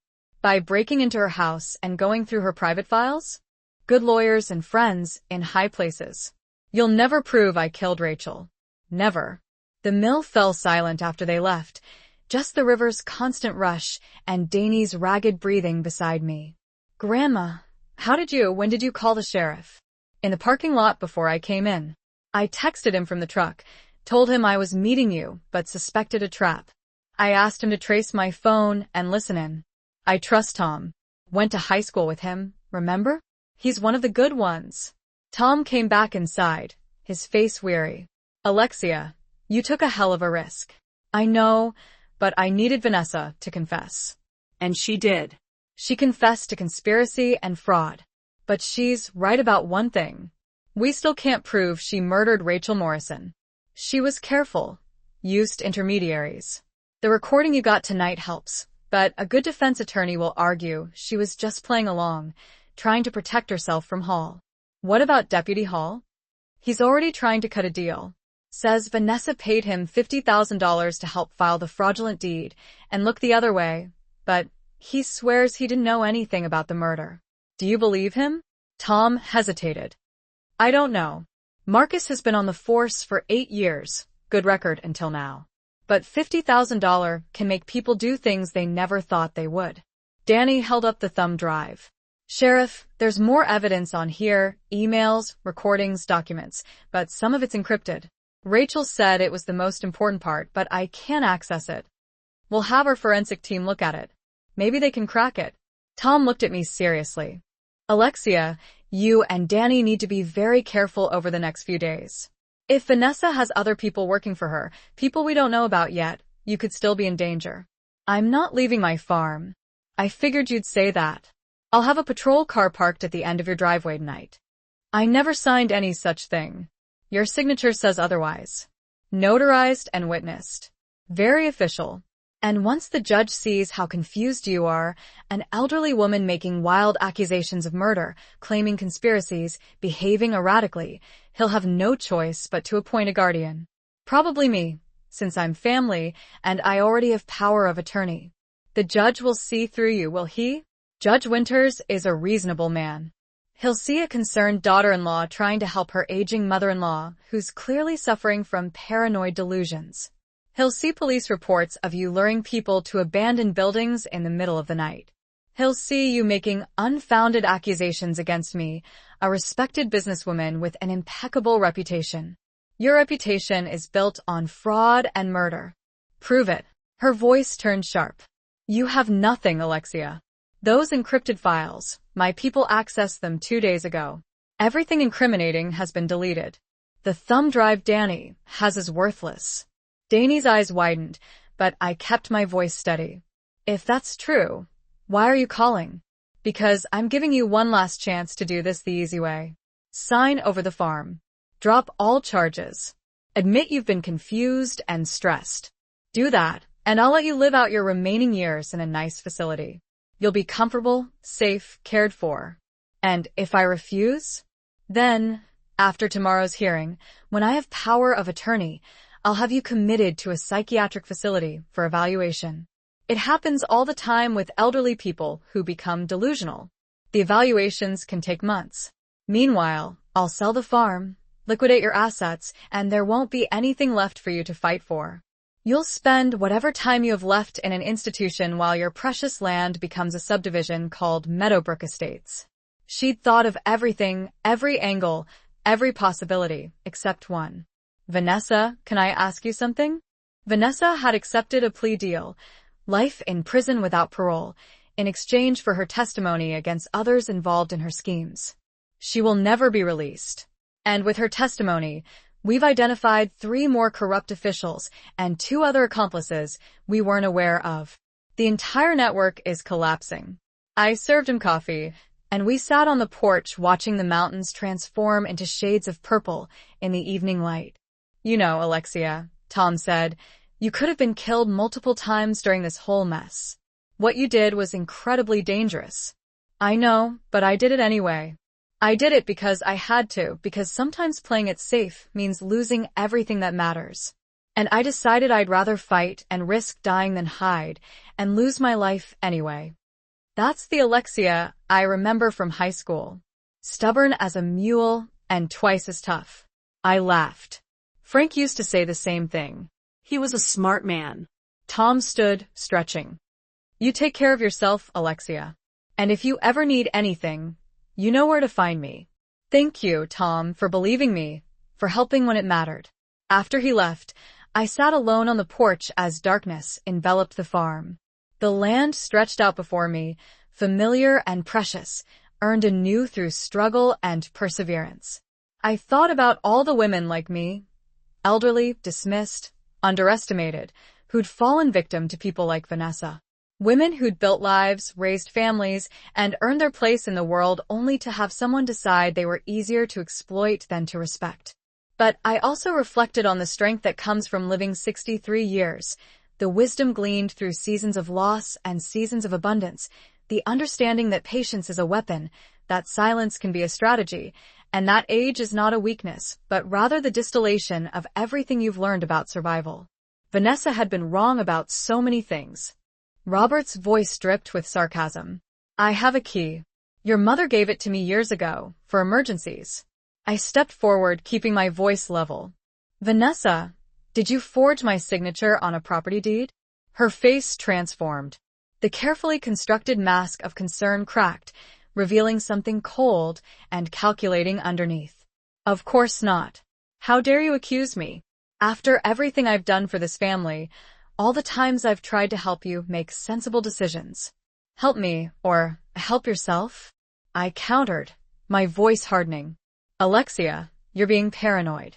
By breaking into her house and going through her private files? Good lawyers and friends in high places. You'll never prove I killed Rachel. Never. The mill fell silent after they left, just the river's constant rush and Danny's ragged breathing beside me. Grandma, when did you call the sheriff? In the parking lot before I came in. I texted him from the truck, told him I was meeting you, but suspected a trap. I asked him to trace my phone and listen in. I trust Tom. Went to high school with him, remember? He's one of the good ones. Tom came back inside, his face weary. Alexia, you took a hell of a risk. I know, but I needed Vanessa to confess.
And she did.
She confessed to conspiracy and fraud. But she's right about one thing. We still can't prove she murdered Rachel Morrison. She was careful, used intermediaries. The recording you got tonight helps, but a good defense attorney will argue she was just playing along, trying to protect herself from Hall. What about Deputy Hall? He's already trying to cut a deal. Says Vanessa paid him $50,000 to help file the fraudulent deed and look the other way, but he swears he didn't know anything about the murder. Do you believe him? Tom hesitated. I don't know. Marcus has been on the force for 8 years, good record until now. But $50,000 can make people do things they never thought they would. Danny held up the thumb drive. Sheriff, there's more evidence on here, emails, recordings, documents, but some of it's encrypted. Rachel said it was the most important part, but I can't access it. We'll have our forensic team look at it. Maybe they can crack it. Tom looked at me seriously. Alexia, you and Danny need to be very careful over the next few days. If Vanessa has other people working for her, people we don't know about yet, you could still be in danger. I'm not leaving my farm. I figured you'd say that. I'll have a patrol car parked at the end of your driveway tonight. I never signed any such thing. Your signature says otherwise. Notarized and witnessed. Very official. And once the judge sees how confused you are, an elderly woman making wild accusations of murder, claiming conspiracies, behaving erratically, he'll have no choice but to appoint a guardian. Probably me, since I'm family and I already have power of attorney. The judge will see through you, will he? Judge Winters is a reasonable man. He'll see a concerned daughter-in-law trying to help her aging mother-in-law, who's clearly suffering from paranoid delusions. He'll see police reports of you luring people to abandoned buildings in the middle of the night. He'll see you making unfounded accusations against me, a respected businesswoman with an impeccable reputation. Your reputation is built on fraud and murder. Prove it. Her voice turned sharp. You have nothing, Alexia. Those encrypted files, my people accessed them 2 days ago. Everything incriminating has been deleted. The thumb drive Danny has is worthless. Danny's eyes widened, but I kept my voice steady. If that's true, why are you calling? Because I'm giving you one last chance to do this the easy way. Sign over the farm. Drop all charges. Admit you've been confused and stressed. Do that, and I'll let you live out your remaining years in a nice facility. You'll be comfortable, safe, cared for. And if I refuse? Then, after tomorrow's hearing, when I have power of attorney, I'll have you committed to a psychiatric facility for evaluation. It happens all the time with elderly people who become delusional. The evaluations can take months. Meanwhile, I'll sell the farm, liquidate your assets, and there won't be anything left for you to fight for. You'll spend whatever time you have left in an institution while your precious land becomes a subdivision called Meadowbrook Estates. She'd thought of everything, every angle, every possibility, except one. Vanessa, can I ask you something? Vanessa had accepted a plea deal, life in prison without parole, in exchange for her testimony against others involved in her schemes. She will never be released. And with her testimony, we've identified 3 more corrupt officials and 2 other accomplices we weren't aware of. The entire network is collapsing. I served him coffee, and we sat on the porch watching the mountains transform into shades of purple in the evening light. You know, Alexia, Tom said, you could have been killed multiple times during this whole mess. What you did was incredibly dangerous. I know, but I did it anyway. I did it because I had to, because sometimes playing it safe means losing everything that matters. And I decided I'd rather fight and risk dying than hide and lose my life anyway. That's the Alexia I remember from high school. Stubborn as a mule and twice as tough. I laughed. Frank used to say the same thing.
He was a smart man.
Tom stood, stretching. You take care of yourself, Alexia. And if you ever need anything, you know where to find me. Thank you, Tom, for believing me, for helping when it mattered. After he left, I sat alone on the porch as darkness enveloped the farm. The land stretched out before me, familiar and precious, earned anew through struggle and perseverance. I thought about all the women like me, elderly, dismissed, underestimated, who'd fallen victim to people like Vanessa. Women who'd built lives, raised families, and earned their place in the world only to have someone decide they were easier to exploit than to respect. But I also reflected on the strength that comes from living 63 years, the wisdom gleaned through seasons of loss and seasons of abundance, the understanding that patience is a weapon, that silence can be a strategy, and that age is not a weakness, but rather the distillation of everything you've learned about survival. Vanessa had been wrong about so many things. Robert's voice dripped with sarcasm. I have a key. Your mother gave it to me years ago, for emergencies. I stepped forward, keeping my voice level. Vanessa, did you forge my signature on a property deed? Her face transformed. The carefully constructed mask of concern cracked, revealing something cold and calculating underneath. Of course not. How dare you accuse me? After everything I've done for this family, all the times I've tried to help you make sensible decisions. Help me, or help yourself? I countered, my voice hardening. Alexia, you're being paranoid.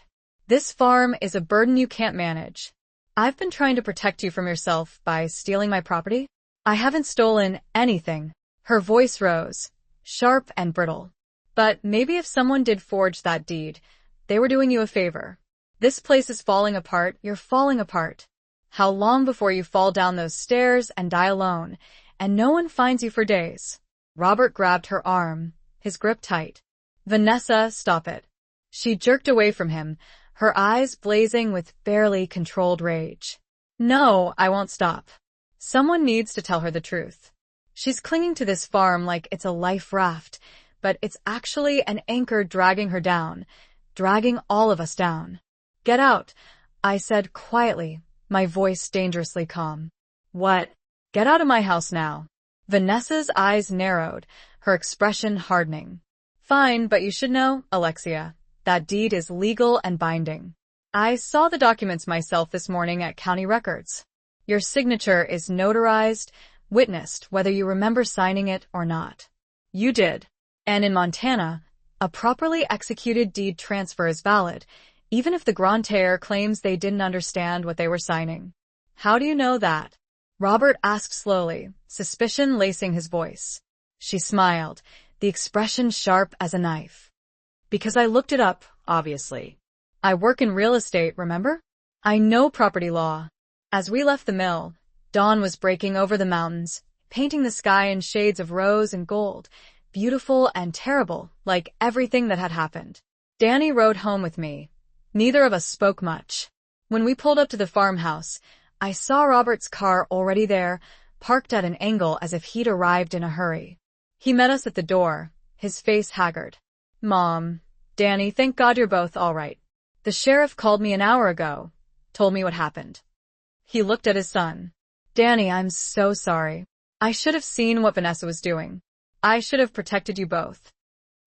This farm is a burden you can't manage. I've been trying to protect you from yourself by stealing my property. I haven't stolen anything. Her voice rose, sharp and brittle. But maybe if someone did forge that deed, they were doing you a favor. This place is falling apart, you're falling apart. How long before you fall down those stairs and die alone, and no one finds you for days? Robert grabbed her arm, his grip tight. Vanessa, stop it. She jerked away from him, her eyes blazing with barely controlled rage. No, I won't stop. Someone needs to tell her the truth. She's clinging to this farm like it's a life raft, but it's actually an anchor dragging her down, dragging all of us down. Get out, I said quietly, my voice dangerously calm. What? Get out of my house now. Vanessa's eyes narrowed, her expression hardening. Fine, but you should know, Alexia, that deed is legal and binding. I saw the documents myself this morning at county records. Your signature is notarized, witnessed, whether you remember signing it or not. You did. And in Montana, a properly executed deed transfer is valid, even if the grantor claims they didn't understand what they were signing. How do you know that? Robert asked slowly, suspicion lacing his voice. She smiled, the expression sharp as a knife. Because I looked it up, obviously. I work in real estate, remember? I know property law. As we left the mill, dawn was breaking over the mountains, painting the sky in shades of rose and gold, beautiful and terrible, like everything that had happened. Danny rode home with me. Neither of us spoke much. When we pulled up to the farmhouse, I saw Robert's car already there, parked at an angle as if he'd arrived in a hurry. He met us at the door, his face haggard. Mom, Danny, thank God you're both all right. The sheriff called me an hour ago, told me what happened. He looked at his son. Danny, I'm so sorry. I should have seen what Vanessa was doing. I should have protected you both.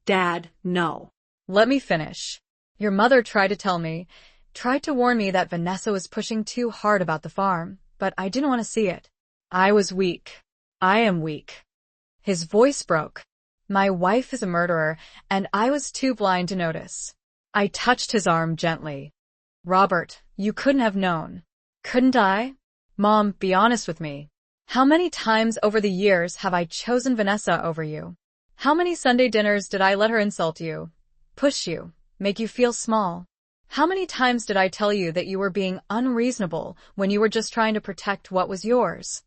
Dad, no.
Let me finish. Your mother tried to tell me, tried to warn me that Vanessa was pushing too hard about the farm, but I didn't want to see it. I was weak. I am weak. His voice broke. My wife is a murderer, and I was too blind to notice. I touched his arm gently. Robert, you couldn't have known. Couldn't I? Mom, be honest with me. How many times over the years have I chosen Vanessa over you? How many Sunday dinners did I let her insult you, push you, make you feel small? How many times did I tell you that you were being unreasonable when you were just trying to protect what was yours?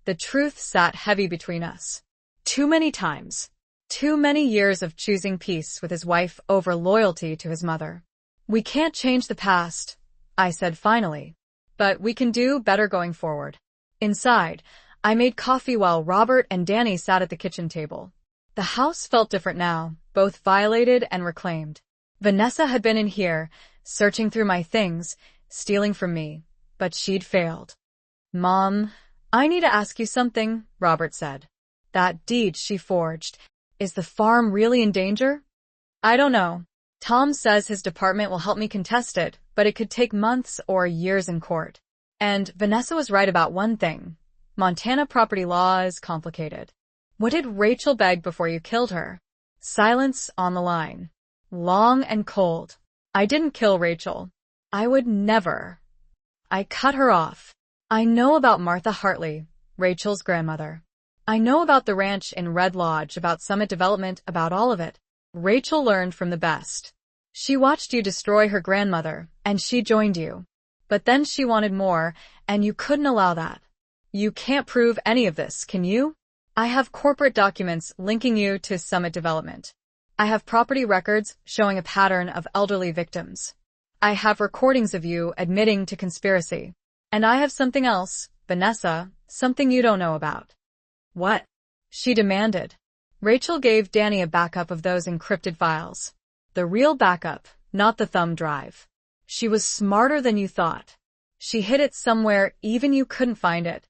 The truth sat heavy between us.
Too many times.
Too many years of choosing peace with his wife over loyalty to his mother. We can't change the past, I said finally, but we can do better going forward. Inside, I made coffee while Robert and Danny sat at the kitchen table. The house felt different now, both violated and reclaimed. Vanessa had been in here, searching through my things, stealing from me, but she'd failed. Mom, I need to ask you something, Robert said. That deed she forged, is the farm really in danger? I don't know. Tom says his department will help me contest it, but it could take months or years in court. And Vanessa was right about one thing. Montana property law is complicated. What did Rachel beg before you killed her? Silence on the line. Long and cold. I didn't kill Rachel. I would never. I cut her off. I know about Martha Hartley, Rachel's grandmother. I know about the ranch in Red Lodge, about Summit Development, about all of it. Rachel learned from the best. She watched you destroy her grandmother, and she joined you. But then she wanted more, and you couldn't allow that. You can't prove any of this, can you? I have corporate documents linking you to Summit Development. I have property records showing a pattern of elderly victims. I have recordings of you admitting to conspiracy. And I have something else, Vanessa, something you don't know about.
What?
She demanded. Rachel gave Danny a backup of those encrypted files. The real backup, not the thumb drive. She was smarter than you thought. She hid it somewhere even you couldn't find it.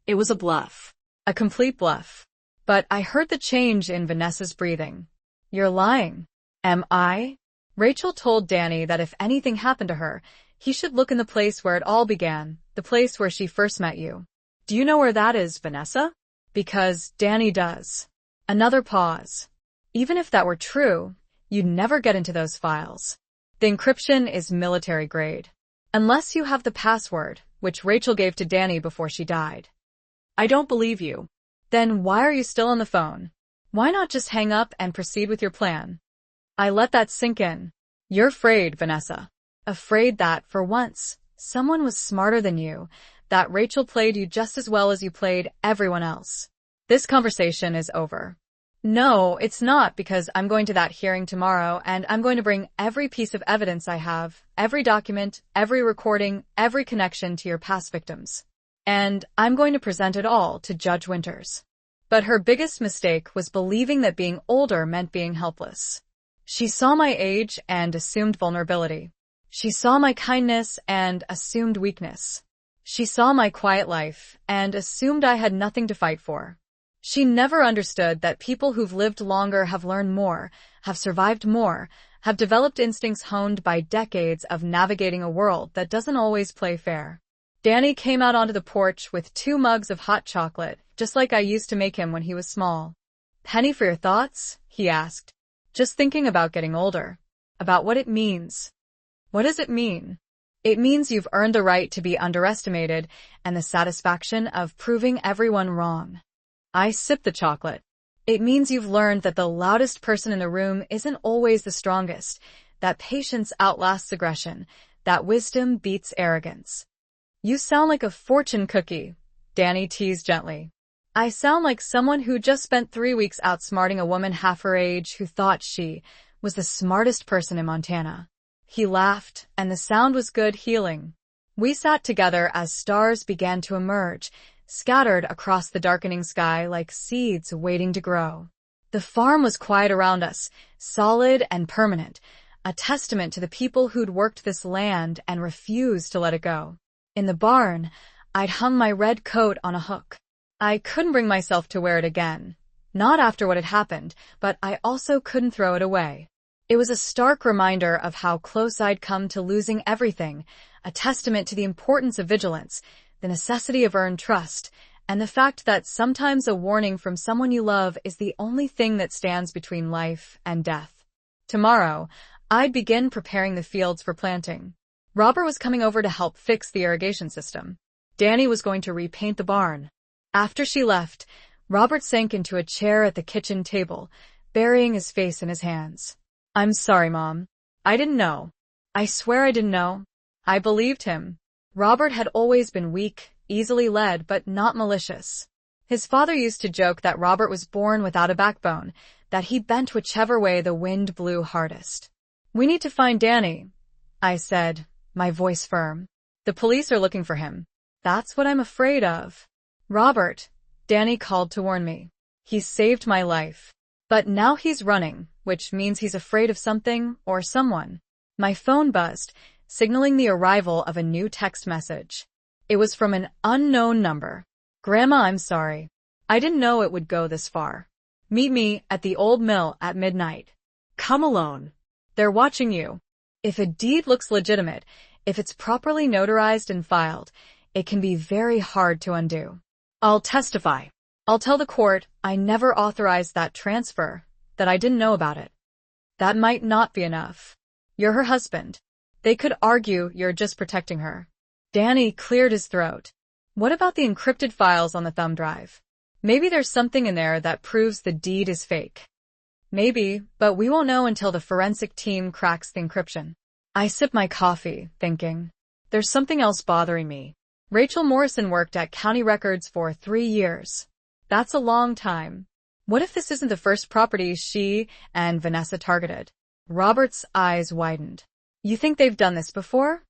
It was a bluff.
A complete bluff. But I heard the change in Vanessa's breathing. You're lying. Am I? Rachel told Danny that if anything happened to her, he should look in the place where it all began, the place where she first met you.
Do you know where that is, Vanessa?
Because Danny does. Another pause. Even if that were true, you'd never get into those files. The encryption is military grade. Unless you have the password, which Rachel gave to Danny before she died.
I don't believe you.
Then why are you still on the phone? Why not just hang up and proceed with your plan? I let that sink in. You're afraid, Vanessa. Afraid that, for once, someone was smarter than you, that Rachel played you just as well as you played everyone else. This conversation is over. No, it's not, because I'm going to that hearing tomorrow and I'm going to bring every piece of evidence I have, every document, every recording, every connection to your past victims. And I'm going to present it all to Judge Winters. But her biggest mistake was believing that being older meant being helpless. She saw my age and assumed vulnerability. She saw my kindness and assumed weakness. She saw my quiet life and assumed I had nothing to fight for. She never understood that people who've lived longer have learned more, have survived more, have developed instincts honed by decades of navigating a world that doesn't always play fair. Danny came out onto the porch with 2 mugs of hot chocolate, just like I used to make him when he was small. Penny for your thoughts? He asked. Just thinking about getting older. About what it means. What does it mean? It means you've earned the right to be underestimated and the satisfaction of proving everyone wrong. I sipped the chocolate. It means you've learned that the loudest person in the room isn't always the strongest, that patience outlasts aggression, that wisdom beats arrogance. You sound like a fortune cookie, Danny teased gently. I sound like someone who just spent 3 weeks outsmarting a woman half her age who thought she was the smartest person in Montana. He laughed, and the sound was good healing. We sat together as stars began to emerge, scattered across the darkening sky like seeds waiting to grow. The farm was quiet around us, solid and permanent, a testament to the people who'd worked this land and refused to let it go. In the barn, I'd hung my red coat on a hook. I couldn't bring myself to wear it again. Not after what had happened, but I also couldn't throw it away. It was a stark reminder of how close I'd come to losing everything, a testament to the importance of vigilance, the necessity of earned trust, and the fact that sometimes a warning from someone you love is the only thing that stands between life and death. Tomorrow, I'd begin preparing the fields for planting. Robert was coming over to help fix the irrigation system. Danny was going to repaint the barn. After she left, Robert sank into a chair at the kitchen table, burying his face in his hands. I'm sorry, Mom. I didn't know. I swear I didn't know. I believed him. Robert had always been weak, easily led, but not malicious. His father used to joke that Robert was born without a backbone, that he bent whichever way the wind blew hardest. "We need to find Danny," I said, my voice firm. "The police are looking for him." "That's what I'm afraid of." "Robert," Danny called to warn me. "He saved my life. But now he's running, which means he's afraid of something or someone." My phone buzzed, signaling the arrival of a new text message. It was from an unknown number. "Grandma, I'm sorry. I didn't know it would go this far. Meet me at the old mill at midnight."
Come alone.
"They're watching you." If a deed looks legitimate, if it's properly notarized and filed, it can be very hard to undo.
I'll testify.
I'll tell the court I never authorized that transfer, that I didn't know about it. That might not be enough. You're her husband. They could argue you're just protecting her. Danny cleared his throat. "What about the encrypted files on the thumb drive? Maybe there's something in there that proves the deed is fake." "Maybe, but we won't know until the forensic team cracks the encryption." I sipped my coffee, thinking, there's something else bothering me. Rachel Morrison worked at County Records for 3 years. That's a long time. What if this isn't the first property she and Vanessa targeted? Robert's eyes widened. "You think they've done this before?"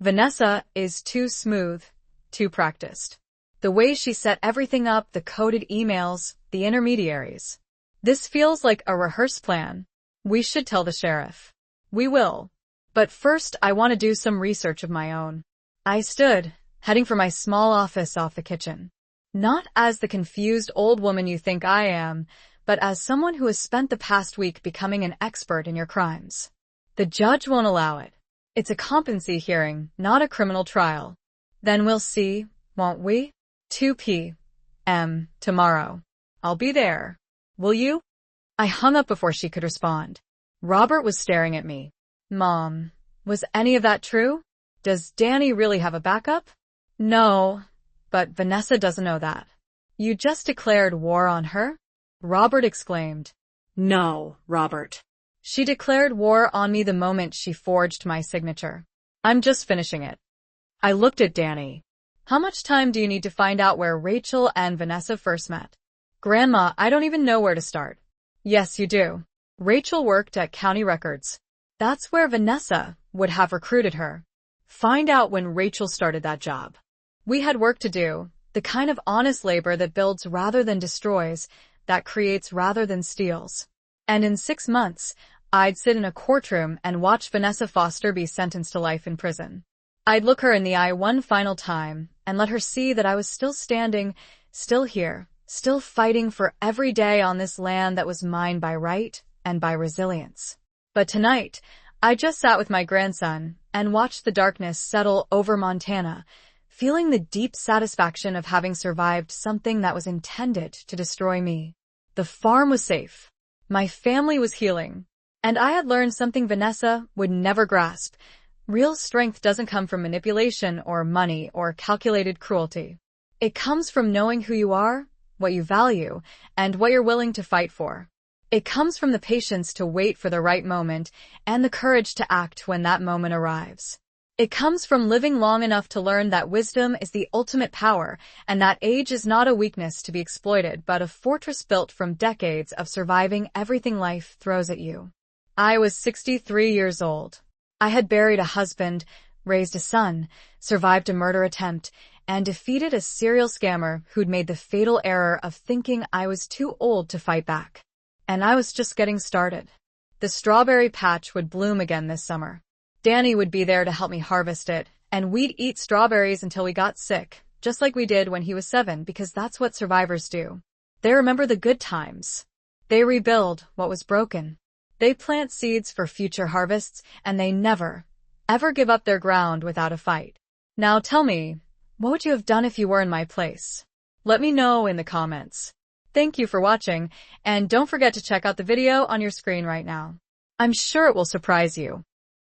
"Vanessa is too smooth, too practiced. The way she set everything up, the coded emails, the intermediaries. This feels like a rehearsed plan. We should tell the sheriff." "We will. But first I want to do some research of my own." I stood, heading for my small office off the kitchen. Not as the confused old woman you think I am, but as someone who has spent the past week becoming an expert in your crimes. The judge won't allow it. It's a competency hearing, not a criminal trial. Then we'll see, won't we? 2 p.m. tomorrow. I'll be there. Will you? I hung up before she could respond. Robert was staring at me. "Mom, was any of that true? Does Danny really have a backup?" "No, but Vanessa doesn't know that." "You just declared war on her?" Robert exclaimed.
No, Robert.
"She declared war on me the moment she forged my signature. I'm just finishing it." I looked at Danny. "How much time do you need to find out where Rachel and Vanessa first met?" "Grandma, I don't even know where to start." "Yes, you do. Rachel worked at County Records. That's where Vanessa would have recruited her. Find out when Rachel started that job. We had work to do, the kind of honest labor that builds rather than destroys, that creates rather than steals. And in 6 months, I'd sit in a courtroom and watch Vanessa Foster be sentenced to life in prison. I'd look her in the eye one final time and let her see that I was still standing, still here, still fighting for every day on this land that was mine by right and by resilience. But tonight, I just sat with my grandson and watched the darkness settle over Montana, feeling the deep satisfaction of having survived something that was intended to destroy me. The farm was safe. My family was healing. And I had learned something Vanessa would never grasp. Real strength doesn't come from manipulation or money or calculated cruelty. It comes from knowing who you are, what you value, and what you're willing to fight for. It comes from the patience to wait for the right moment and the courage to act when that moment arrives. It comes from living long enough to learn that wisdom is the ultimate power and that age is not a weakness to be exploited but a fortress built from decades of surviving everything life throws at you. I was 63 years old. I had buried a husband, raised a son, survived a murder attempt, and defeated a serial scammer who'd made the fatal error of thinking I was too old to fight back. And I was just getting started. The strawberry patch would bloom again this summer. Danny would be there to help me harvest it, and we'd eat strawberries until we got sick, just like we did when he was 7, because that's what survivors do. They remember the good times. They rebuild what was broken. They plant seeds for future harvests, and they never, ever give up their ground without a fight. Now tell me, what would you have done if you were in my place? Let me know in the comments. Thank you for watching, and don't forget to check out the video on your screen right now. I'm sure it will surprise you.